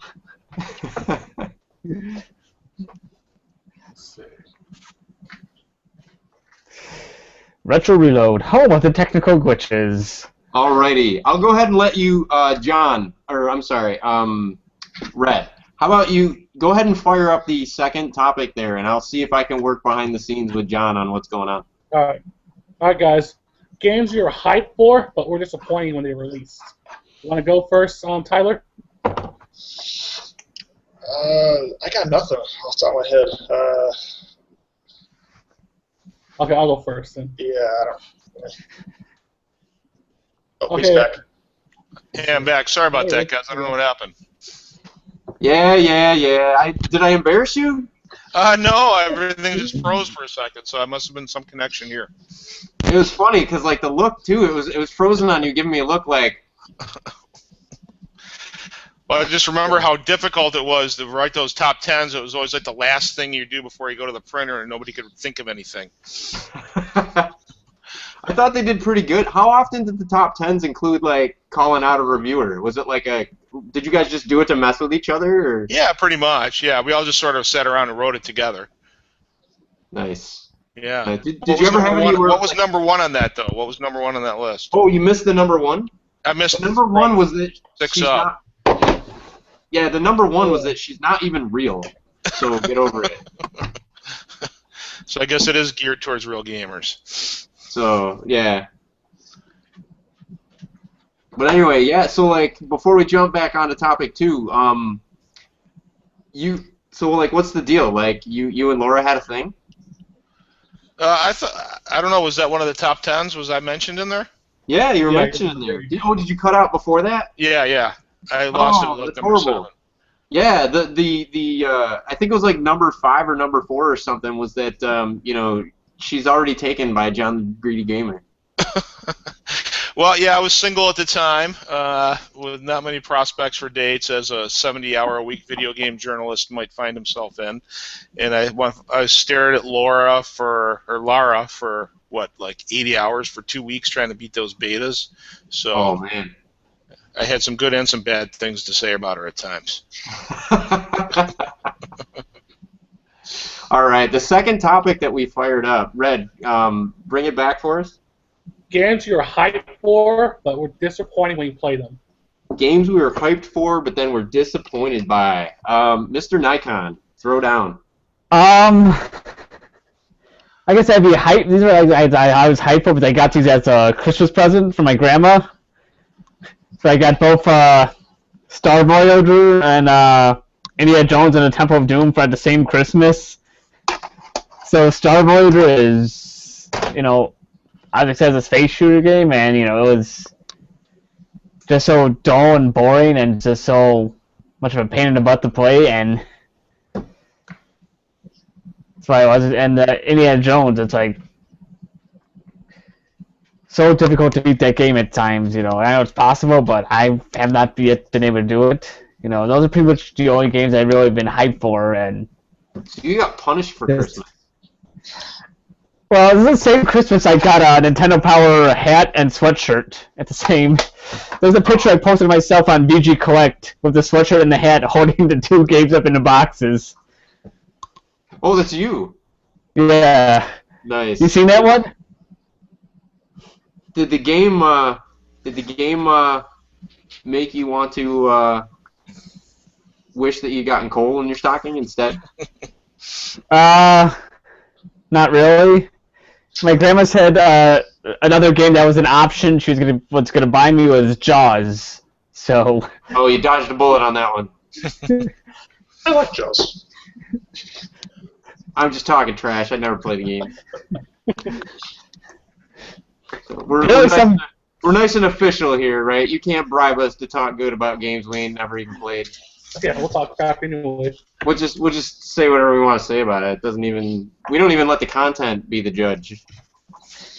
Let's see. Retro Reload. How about the technical glitches? Alrighty. I'll go ahead and let you, John, or I'm sorry, Red. How about you go ahead and fire up the second topic there, and I'll see if I can work behind the scenes with John on what's going on. All right, guys. Games you're hyped for, but were disappointing when they were released. You want to go first, Tyler? I got nothing off the top of my head. Okay, I'll go first then. Yeah, I don't. Oh, he's Okay. back. Yeah, I'm back. Sorry about that, guys. I don't know what happened. Yeah. Did I embarrass you? No, everything just froze for a second, so it must have been some connection here. It was funny because like the look too. It was frozen on you, giving me a look like. Well, I just remember how difficult it was to write those top tens. It was always like the last thing you do before you go to the printer, and nobody could think of anything. I thought they did pretty good. How often did the top 10s include like calling out a reviewer? Was it like did you guys just do it to mess with each other? Or? Yeah, pretty much. Yeah, we all just sort of sat around and wrote it together. Nice. Yeah. Did you ever have any? What was number 1 on that, though? What was number 1 on that list? Oh, you missed the number 1. I missed Number 1 was that 6 she's up. not. Yeah, the number 1 was that she's not even real. So get over it. So I guess it is geared towards real gamers. So yeah. But anyway, yeah. So like, before we jump back onto topic 2, so like, what's the deal? Like, you and Laura had a thing? I don't know. Was that one of the top 10s? Was I mentioned in there? Yeah, you were Yeah, mentioned in there. Did you cut out before that? Yeah. I lost it at that's number 7. horrible. Yeah, the I think it was like number 5 or number 4 or something was that you know, she's already taken by John the Greedy Gamer. Well, yeah, I was single at the time, with not many prospects for dates, as a 70-hour-a-week video game journalist might find himself in. And I stared at Lara for what, like 80 hours for 2 weeks trying to beat those betas. So Oh man. I had some good and some bad things to say about her at times. All right, the second topic that we fired up, Red, bring it back for us. Games you're hyped for, but were disappointing when you play them. Games we were hyped for, but then were disappointed by. Mr. Nikon, throw down. I guess I'd be hyped. These are like I was hyped for, but I got these as a Christmas present from my grandma. So I got both Star Voyager and Indiana Jones and the Temple of Doom for the same Christmas. So Star Voyager is you know, as I said, it's a space shooter game, and you know, it was just so dull and boring, and just so much of a pain in the butt to play, and that's why it was. And Indiana Jones, it's like so difficult to beat that game at times. You know, I know it's possible, but I have not yet been able to do it. You know, those are pretty much the only games I've really been hyped for, and. So you got punished for Yes. Christmas. Well, it was the same Christmas I got a Nintendo Power hat and sweatshirt at the same. There's a picture I posted myself on VG Collect with the sweatshirt and the hat holding the two games up in the boxes. Oh, that's you. Yeah. Nice. You seen that one? Did the game make you want to wish that you gotten coal in your stocking instead? Not really. My grandma said another game that was an option she was gonna buy me was Jaws. So. Oh, you dodged a bullet on that one. I like Jaws. I'm just talking trash. I never play the game. We're nice and official here, right? You can't bribe us to talk good about games we ain't never even played. Yeah, we'll talk crap anyway. We'll just say whatever we want to say about it. We don't even let the content be the judge.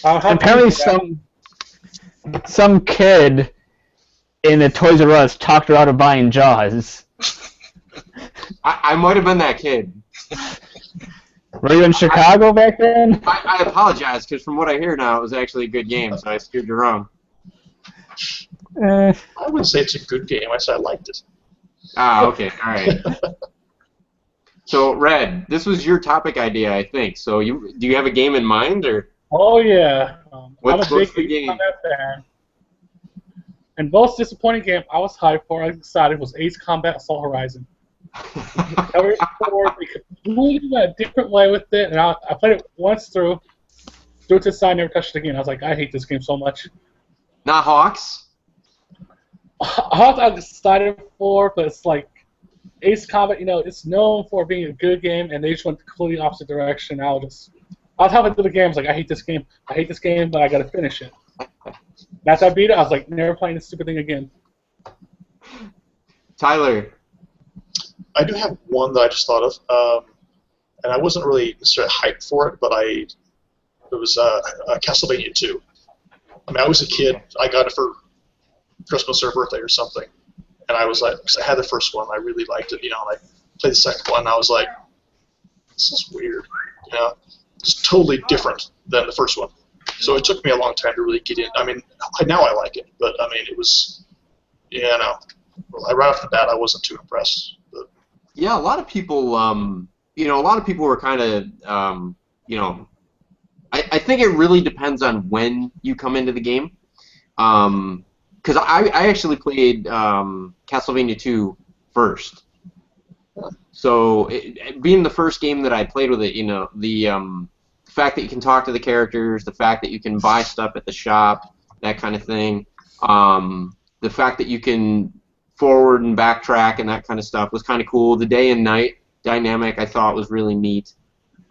Apparently some kid in a Toys R Us talked her out of buying Jaws. I might have been that kid. Were you in Chicago back then? I apologize, because from what I hear now, it was actually a good game, so I steered you wrong. I wouldn't say it's a good game. I said I liked it. Ah, okay, all right. So, Red, this was your topic idea, I think. So, do you have a game in mind, or? Oh yeah, What's I'm a the big game? Combat fan. And most disappointing game I was hyped for, I decided, was Ace Combat Assault Horizon. Every forward, they completely went a different way with it, and I played it once threw it to the side, never touched it again. I was like, I hate this game so much. Not Hawks? Hawks I decided for, but it's like Ace Combat, you know, it's known for being a good game, and they just went the completely opposite direction. I was halfway through the game, I was like, I hate this game, but I gotta finish it. And after I beat it, I was like, never playing this stupid thing again. Tyler. I do have one that I just thought of, and I wasn't really necessarily hyped for it, but it was Castlevania 2. I mean, I was a kid. I got it for Christmas or birthday or something, and I was like, because I had the first one, I really liked it, you know, and I played the second one, and I was like, this is weird, you know, it's totally different than the first one. So it took me a long time to really get in. I mean, now I like it, but I mean, it was, you know, right off the bat, I wasn't too impressed. But, yeah, a lot of people, you know, a lot of people were kind of, you know, I think it really depends on when you come into the game. Because I actually played Castlevania 2 first. So being the first game that I played with it, you know, the fact that you can talk to the characters, the fact that you can buy stuff at the shop, that kind of thing, the fact that you can forward and backtrack and that kind of stuff was kind of cool. The day and night dynamic I thought was really neat.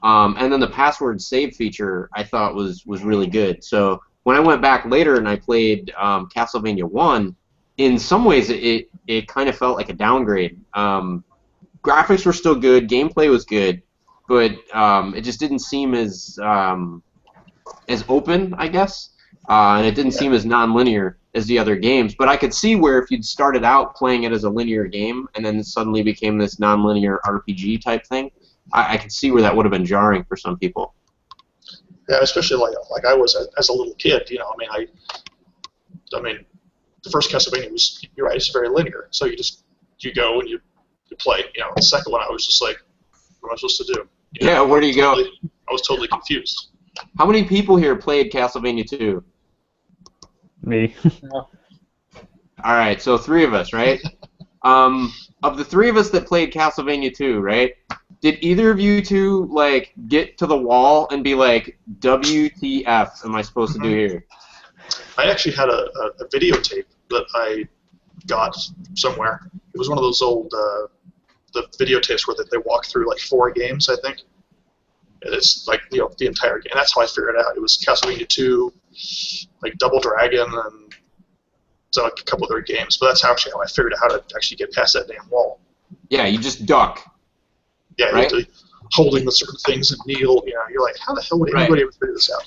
And then the password save feature I thought was really good. So when I went back later and I played Castlevania 1, in some ways it kind of felt like a downgrade. Graphics were still good, gameplay was good, but it just didn't seem as open, I guess, and it didn't seem as non-linear as the other games. But I could see where if you'd started out playing it as a linear game and then suddenly became this non-linear RPG type thing, I could see where that would have been jarring for some people. yeah, especially like I was as a little kid, you know, I mean, the first Castlevania was, you're right, it's very linear. So you go and you play, you know. The second one, I was just like, what am I supposed to do? You know, Yeah, where do you go? I was totally confused. How many people here played Castlevania 2? Me. All right, so 3 of us, right? Of the 3 of us that played Castlevania 2, right? Did either of you two like get to the wall and be like, WTF am I supposed to do here? I actually had a videotape that I got somewhere. It was one of those old the videotapes where they walk through like 4 games, I think. It's like the entire game. That's how I figured it out. It was Castlevania 2, like Double Dragon, and so a couple other games. But that's how I figured out how to actually get past that damn wall. Yeah, you just duck. Yeah, Right? you have to holding the certain things and kneel. You know, you're like, how the hell would anybody ever figure this out?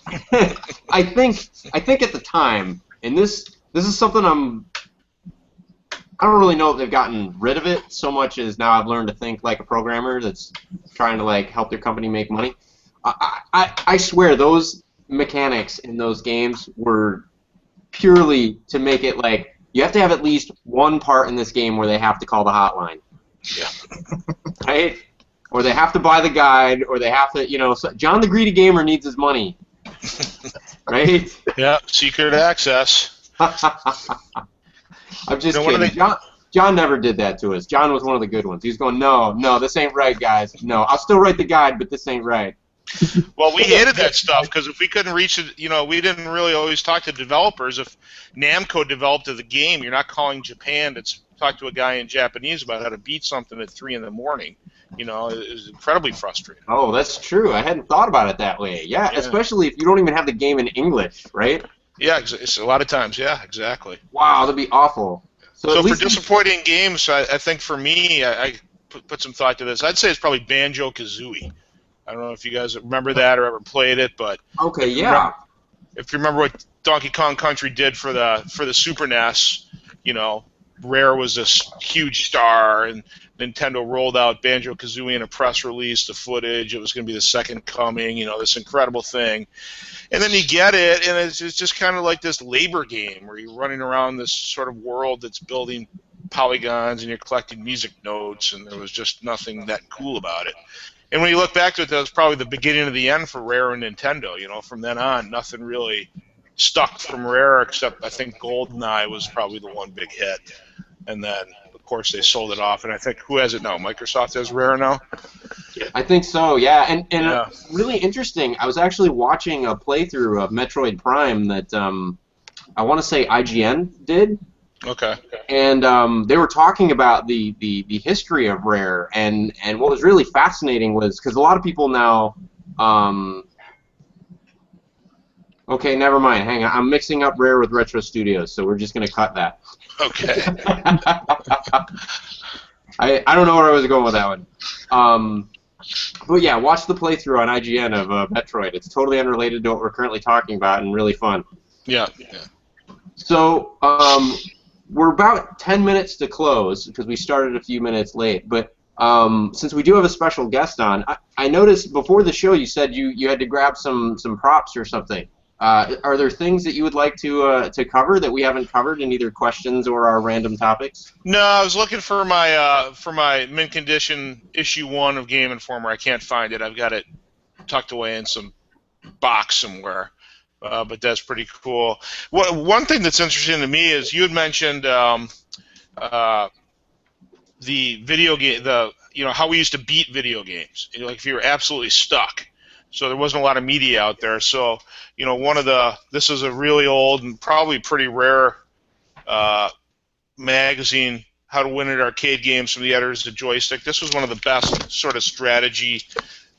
I think at the time, and this is something I don't really know if they've gotten rid of it so much as now I've learned to think like a programmer that's trying to like help their company make money. I swear those mechanics in those games were purely to make it like you have to have at least one part in this game where they have to call the hotline. Yeah. Right? Or they have to buy the guide, or they have to, John the Greedy Gamer needs his money. Right? Yeah, secret access. I'm just You know, kidding. John never did that to us. John was one of the good ones. He was going, no, this ain't right, guys. No, I'll still write the guide, but this ain't right. Well, we hated that stuff because if we couldn't reach it, we didn't really always talk to developers. If Namco developed the game, you're not calling Japan to talk to a guy in Japanese about how to beat something at 3 in the morning. It was incredibly frustrating. Oh, that's true. I hadn't thought about it that way. Yeah, especially if you don't even have the game in English, right? Yeah, it's a lot of times. Yeah, exactly. Wow, that'd be awful. So for disappointing games, I think for me, I put some thought to this. I'd say it's probably Banjo-Kazooie. I don't know if you guys remember that or ever played it, but okay, yeah. If you remember what Donkey Kong Country did for the Super NES, Rare was this huge star, and Nintendo rolled out Banjo-Kazooie in a press release, the footage. It was going to be the second coming, this incredible thing. And then you get it, and it's just kind of like this labor game where you're running around this sort of world that's building polygons, and you're collecting music notes, and there was just nothing that cool about it. And when you look back to it, that was probably the beginning of the end for Rare and Nintendo. From then on, nothing really stuck from Rare except I think GoldenEye was probably the one big hit. And then, of course, they sold it off. And I think, who has it now? Microsoft has Rare now? I think so, yeah. And Yeah. Really interesting, I was actually watching a playthrough of Metroid Prime that I want to say IGN did. Okay. And they were talking about the history of Rare, and what was really fascinating was, because a lot of people now, okay, never mind, hang on, I'm mixing up Rare with Retro Studios, so we're just going to cut that. Okay. I don't know where I was going with that one. But yeah, watch the playthrough on IGN of Metroid. It's totally unrelated to what we're currently talking about and really fun. Yeah. So, we're about 10 minutes to close because we started a few minutes late. But since we do have a special guest on, I noticed before the show you said you had to grab some props or something. Are there things that you would like to cover that we haven't covered in either questions or our random topics? No, I was looking for my mint condition issue 1 of Game Informer. I can't find it. I've got it tucked away in some box somewhere. But that's pretty cool. One thing that's interesting to me is you had mentioned the video game, how we used to beat video games. Like if you were absolutely stuck. So there wasn't a lot of media out there. So this is a really old and probably pretty rare magazine, How to Win at Arcade Games, from the editors of Joystick. This was one of the best sort of strategy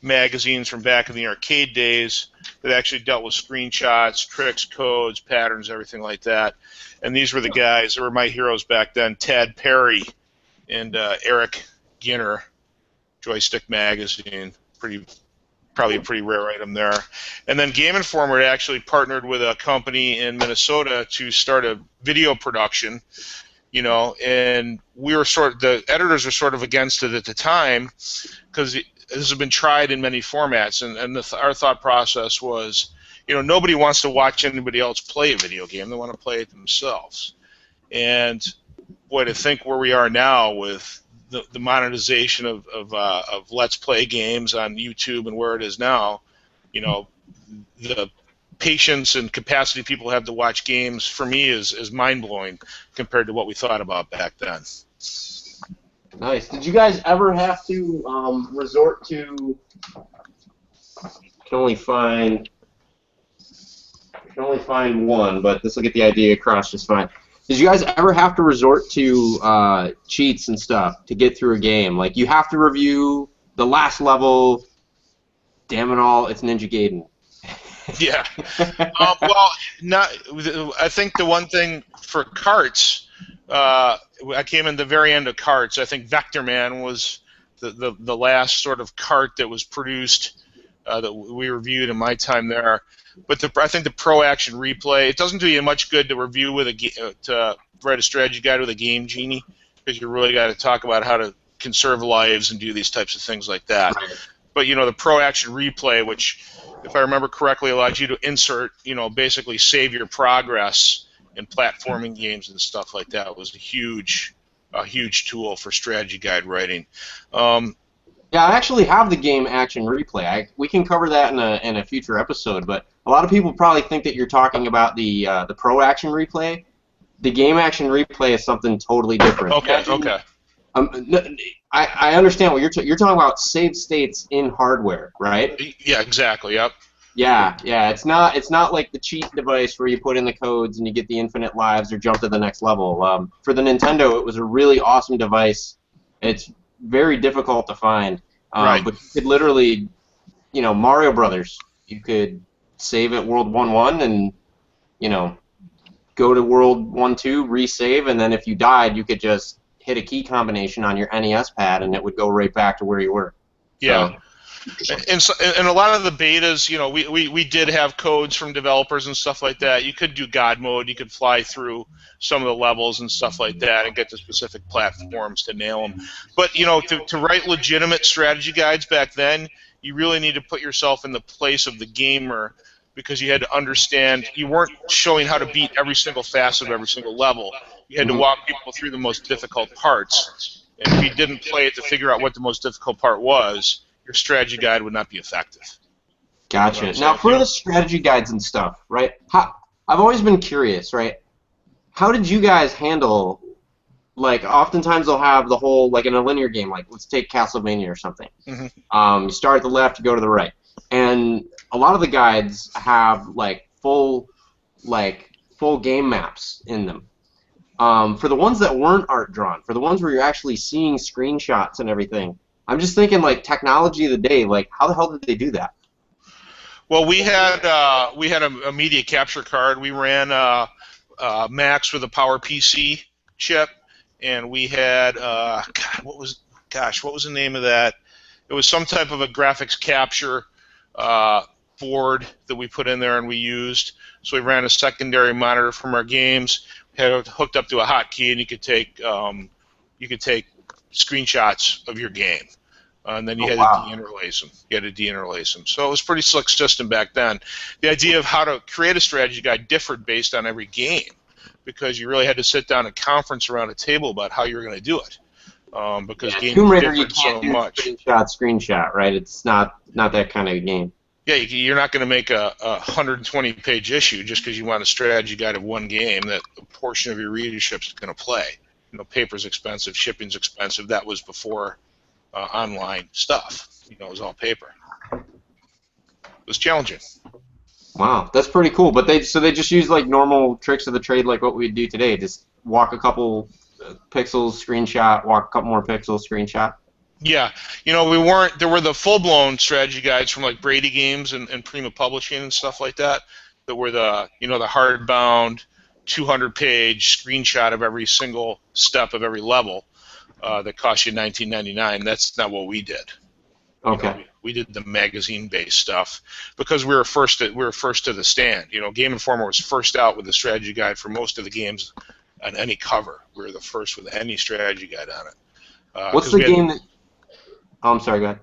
magazines from back in the arcade days that actually dealt with screenshots, tricks, codes, patterns, everything like that. And these were the guys that were my heroes back then: Tad Perry and Eric Ginner. Joystick magazine, probably a pretty rare item there. And then Game Informer had actually partnered with a company in Minnesota to start a video production. And we were the editors were sort of against it at the time because this has been tried in many formats, and our thought process was, nobody wants to watch anybody else play a video game. They want to play it themselves. And boy, to think where we are now with the monetization of Let's Play games on YouTube and where it is now, the patience and capacity people have to watch games, for me, is mind-blowing compared to what we thought about back then. Nice. Did you guys ever have to resort to? I can only find one, but this will get the idea across just fine. Did you guys ever have to resort to cheats and stuff to get through a game? Like you have to review the last level damn it all, it's Ninja Gaiden. Yeah. Well, not. I think the one thing for carts, I came in the very end of carts. I think Vector Man was the last sort of cart that was produced that we reviewed in my time there. But I think the Pro Action Replay, it doesn't do you much good to review with to write a strategy guide with a Game Genie, because you really got to talk about how to conserve lives and do these types of things like that. Right. But the Pro Action Replay, which, if I remember correctly, allows you to insert, basically save your progress in platforming games and stuff like that, was a huge tool for strategy guide writing. Yeah, I actually have the Game Action Replay. We can cover that in a future episode, but a lot of people probably think that you're talking about the Pro Action Replay. The Game Action Replay is something totally different. Okay. I understand what you're talking about. Save states in hardware, right? Yeah, exactly. Yep. Yeah. It's not like the cheat device where you put in the codes and you get the infinite lives or jump to the next level. For the Nintendo, it was a really awesome device. It's very difficult to find, Right. but you could literally, Mario Brothers, you could save at World 1-1 and, go to World 1-2, resave, and then if you died, you could just hit a key combination on your NES pad and it would go right back to where you were. Yeah. So, And a lot of the betas, we did have codes from developers and stuff like that. You could do God mode. You could fly through some of the levels and stuff like that and get to specific platforms to nail them. But, to write legitimate strategy guides back then, you really need to put yourself in the place of the gamer, because you had to understand, you weren't showing how to beat every single facet of every single level. You had to walk people through the most difficult parts. And if you didn't play it to figure out what the most difficult part was, your strategy guide would not be effective. Gotcha. Now, for the strategy guides and stuff, right? I've always been curious, right? How did you guys handle, like, oftentimes they'll have the whole, like in a linear game, like let's take Castlevania or something. Mm-hmm. You start at the left, you go to the right, and a lot of the guides have like full game maps in them. For the ones that weren't art drawn, for the ones where you're actually seeing screenshots and everything, I'm just thinking, like, technology of the day, like, how the hell did they do that? Well, we had a media capture card. We ran Max with a PowerPC chip, and we had what was the name of that? It was some type of a graphics capture board that we put in there and we used. So we ran a secondary monitor from our games, had it hooked up to a hotkey, and you could take screenshots of your game. And then you had to deinterlace them. So it was a pretty slick system back then. The idea of how to create a strategy guide differed based on every game, because you really had to sit down and conference around a table about how you were going to do it. Because games Tomb Raider, you differed so can't do much. screenshot, right? It's not that kind of game. Yeah, you're not going to make a 120-page issue just because you want a strategy guide of one game that a portion of your readership is going to play. Paper's expensive, shipping's expensive. That was before online stuff. It was all paper. It was challenging. Wow, that's pretty cool. But they just use like normal tricks of the trade, like what we do today. Just walk a couple pixels, screenshot, walk a couple more pixels, screenshot. Yeah, we weren't. There were the full-blown strategy guides from like Brady Games and Prima Publishing and stuff like that. That were the the hardbound 200-page screenshot of every single step of every level that cost you $19.99. That's not what we did. Okay. We did the magazine-based stuff because we were first to the stand. Game Informer was first out with the strategy guide for most of the games on any cover. We were the first with any strategy guide on it. What's the game that? Oh, I'm sorry. Go ahead.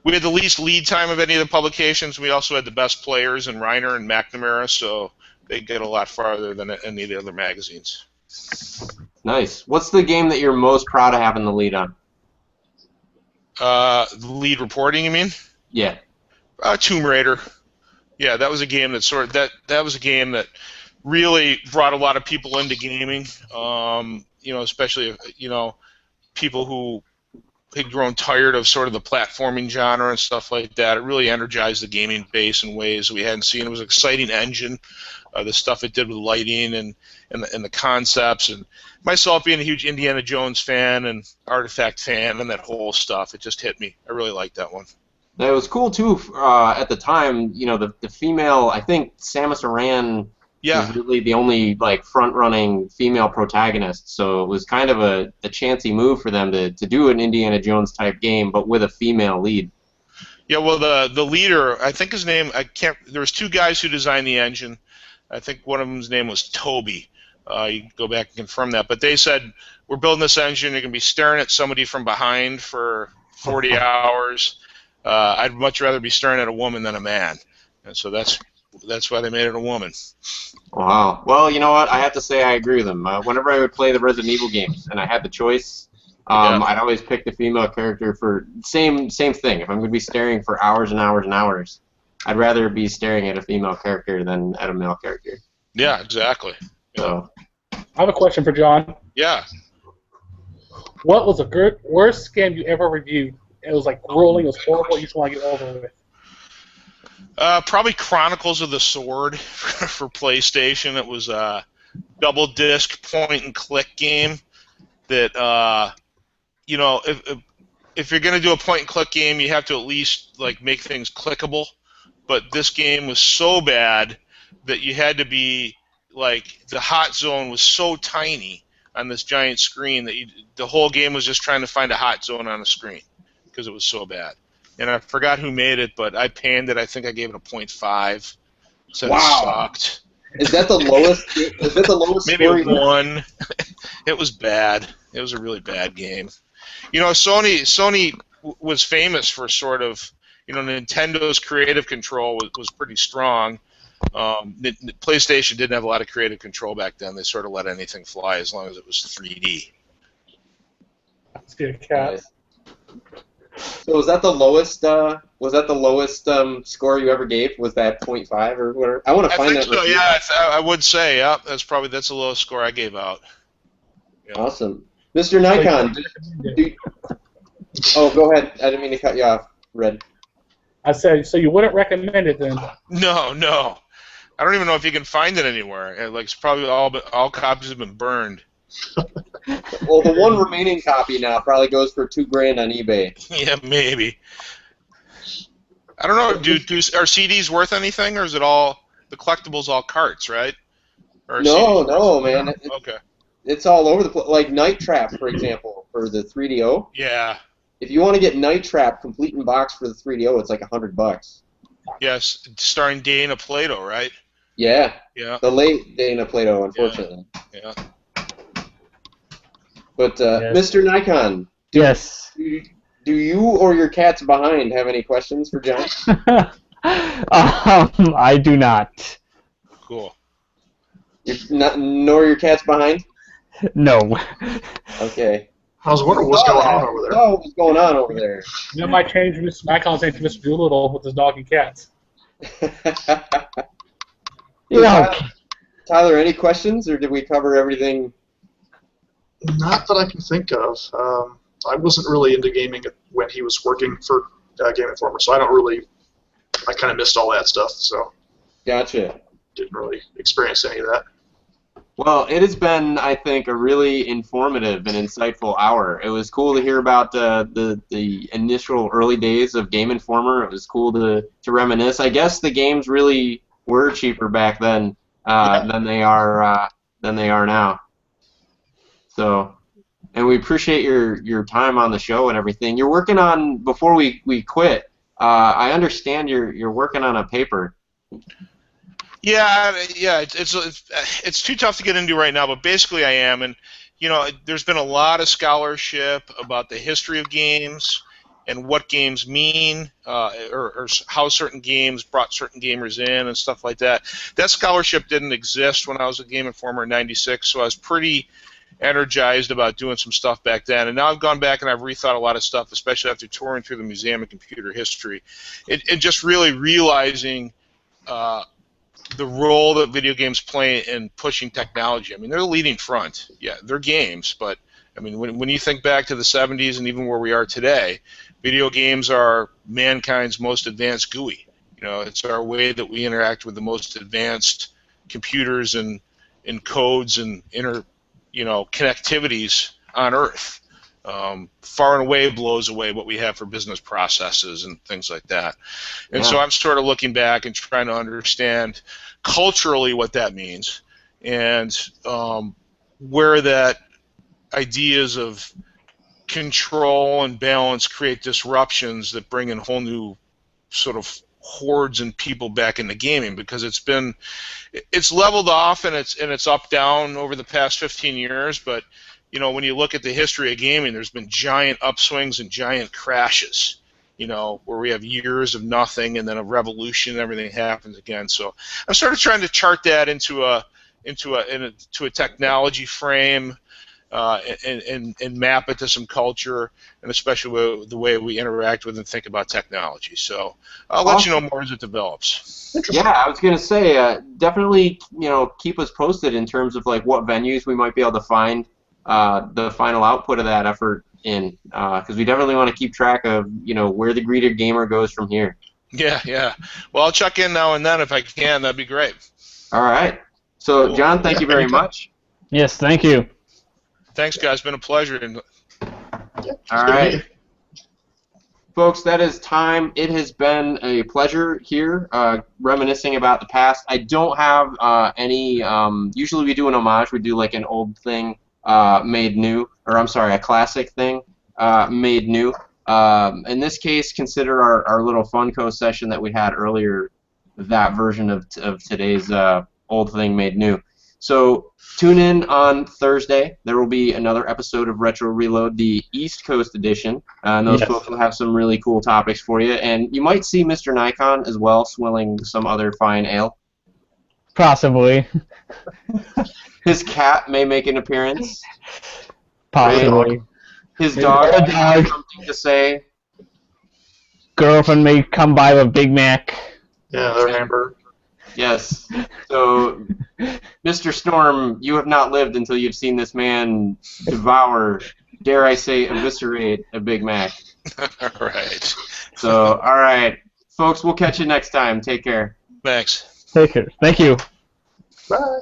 We had the least lead time of any of the publications. We also had the best players in Reiner and McNamara, so they get a lot farther than any of the other magazines. Nice. What's the game that you're most proud of having the lead on? Lead reporting, you mean? Yeah. Tomb Raider. Yeah, that was a game that that was a game that really brought a lot of people into gaming. Especially people who had grown tired of sort of the platforming genre and stuff like that. It really energized the gaming base in ways we hadn't seen. It was an exciting engine. The stuff it did with lighting and the concepts, and myself being a huge Indiana Jones fan and Artifact fan and that whole stuff, it just hit me. I really liked that one. That was cool too. At the time, the female. I think Samus Aran Yeah. was really the only like front-running female protagonist. So it was kind of a chancy move for them to do an Indiana Jones type game, but with a female lead. Yeah, well, the leader, I think his name, I can't. There was two guys who designed the engine. I think one of them's name was Toby. You can go back and confirm that. But they said, we're building this engine. You're going to be staring at somebody from behind for 40 hours. I'd much rather be staring at a woman than a man. And so that's why they made it a woman. Wow. Well, you know what? I have to say I agree with them. Whenever I would play the Resident Evil games and I had the choice, I'd always pick the female character for same thing. If I'm going to be staring for hours and hours and hours, I'd rather be staring at a female character than at a male character. Yeah, exactly. So. I have a question for John. Yeah. What was the worst game you ever reviewed? It was like grueling, it was horrible, you just want to get over with. Probably Chronicles of the Sword for PlayStation. It was a double disc point and click game that if you're going to do a point and click game, you have to at least like make things clickable. But this game was so bad that you had to be like the hot zone was so tiny on this giant screen that the whole game was just trying to find a hot zone on a screen because it was so bad. And I forgot who made it, but I panned it. I think I gave it a 0.5. Said it sucked. Is that the lowest? Is that the lowest? Maybe a 1. It was bad. It was a really bad game. Sony was famous for sort of, Nintendo's creative control was pretty strong. PlayStation didn't have a lot of creative control back then. They sort of let anything fly as long as it was 3D. Scared cat. So was that the lowest? Was that the lowest score you ever gave? Was that 0.5 or whatever? I want to find that. So, yeah, I would say, yeah, that's the lowest score I gave out. Yeah. Awesome, Mr. Nikon. Oh, go ahead. I didn't mean to cut you off, Red. I said, so you wouldn't recommend it then? No. I don't even know if you can find it anywhere. Like it's probably all copies have been burned. Well, the one remaining copy now probably goes for $2,000 on eBay. Yeah, maybe. I don't know. Are CDs worth anything, or is it all the collectibles? All carts, right? Or No, man. Okay. It's all over the place. Like Night Trap, for example, for the 3DO. Yeah. If you want to get Night Trap complete in box for the 3DO, it's like $100. Yes, starring Dana Plato, right? Yeah. Yeah. The late Dana Plato, unfortunately. Yeah. But Yes. Mr. Nikon, Yes. do you or your cats behind have any questions for John? I do not. Cool. Nor your cats behind? No. Okay. I was wondering what's going on over there. Oh, what's going on over there? That might change Mr. Nikon's name to Mr. Doolittle with his dog and cats. Tyler, any questions, or did we cover everything? Not that I can think of. I wasn't really into gaming when he was working for Game Informer, so I kind of missed all that stuff, so Gotcha. didn't really experience any of that. Well, it has been, I think, a really informative and insightful hour. It was cool to hear about the initial early days of Game Informer. It was cool to reminisce. I guess the games really were cheaper back then than they are now. So, and we appreciate your time on the show and everything. You're working on, before we quit, I understand you're working on a paper. Yeah. It's too tough to get into right now, but basically I am, and there's been a lot of scholarship about the history of games and what games mean, or how certain games brought certain gamers in and stuff like that. That scholarship didn't exist when I was a Game Informer in '96, so I was pretty energized about doing some stuff back then. And now I've gone back and I've rethought a lot of stuff, especially after touring through the Museum of Computer History, and just really realizing the role that video games play in pushing technology. I mean, they're the leading front. Yeah, they're games, but I mean, when you think back to the 70s and even where we are today, video games are mankind's most advanced GUI. It's our way that we interact with the most advanced computers and codes and connectivities on Earth. far and away blows away what we have for business processes and things like that. And so I'm sort of looking back and trying to understand culturally what that means, and where that ideas of control and balance create disruptions that bring in whole new sort of hordes and people back into gaming, because it's leveled off and it's up down over the past 15 years, but when you look at the history of gaming, there's been giant upswings and giant crashes, where we have years of nothing and then a revolution and everything happens again. So I'm sort of trying to chart that into a technology frame, and map it to some culture, and especially the way we interact with and think about technology. So I'll let you know more as it develops. Yeah, I was going to say, definitely, keep us posted in terms of like what venues we might be able to find the final output of that effort in, because we definitely want to keep track of, where the Greeted Gamer goes from here. Yeah. Well, I'll check in now and then if I can. That'd be great. All right. So, John, thank you very much. Yes, thank you. Thanks, guys. Been a pleasure. All right. Folks, that is time. It has been a pleasure here reminiscing about the past. I don't have any, usually we do an homage. We do like an old thing made new, or I'm sorry, a classic thing made new. In this case, consider our little Funko session that we had earlier, that version of today's old thing made new. So tune in on Thursday. There will be another episode of Retro Reload, the East Coast edition. And those folks will have some really cool topics for you. And you might see Mr. Nikon as well, swilling some other fine ale. Possibly. His cat may make an appearance. Possibly. His dog may have something to say. Girlfriend may come by with Big Mac. Yeah, they're hamburger. Yes. So, Mr. Storm, you have not lived until you've seen this man devour, dare I say, eviscerate a Big Mac. All right. So, all right. Folks, we'll catch you next time. Take care. Thanks. Take care. Thank you. Bye.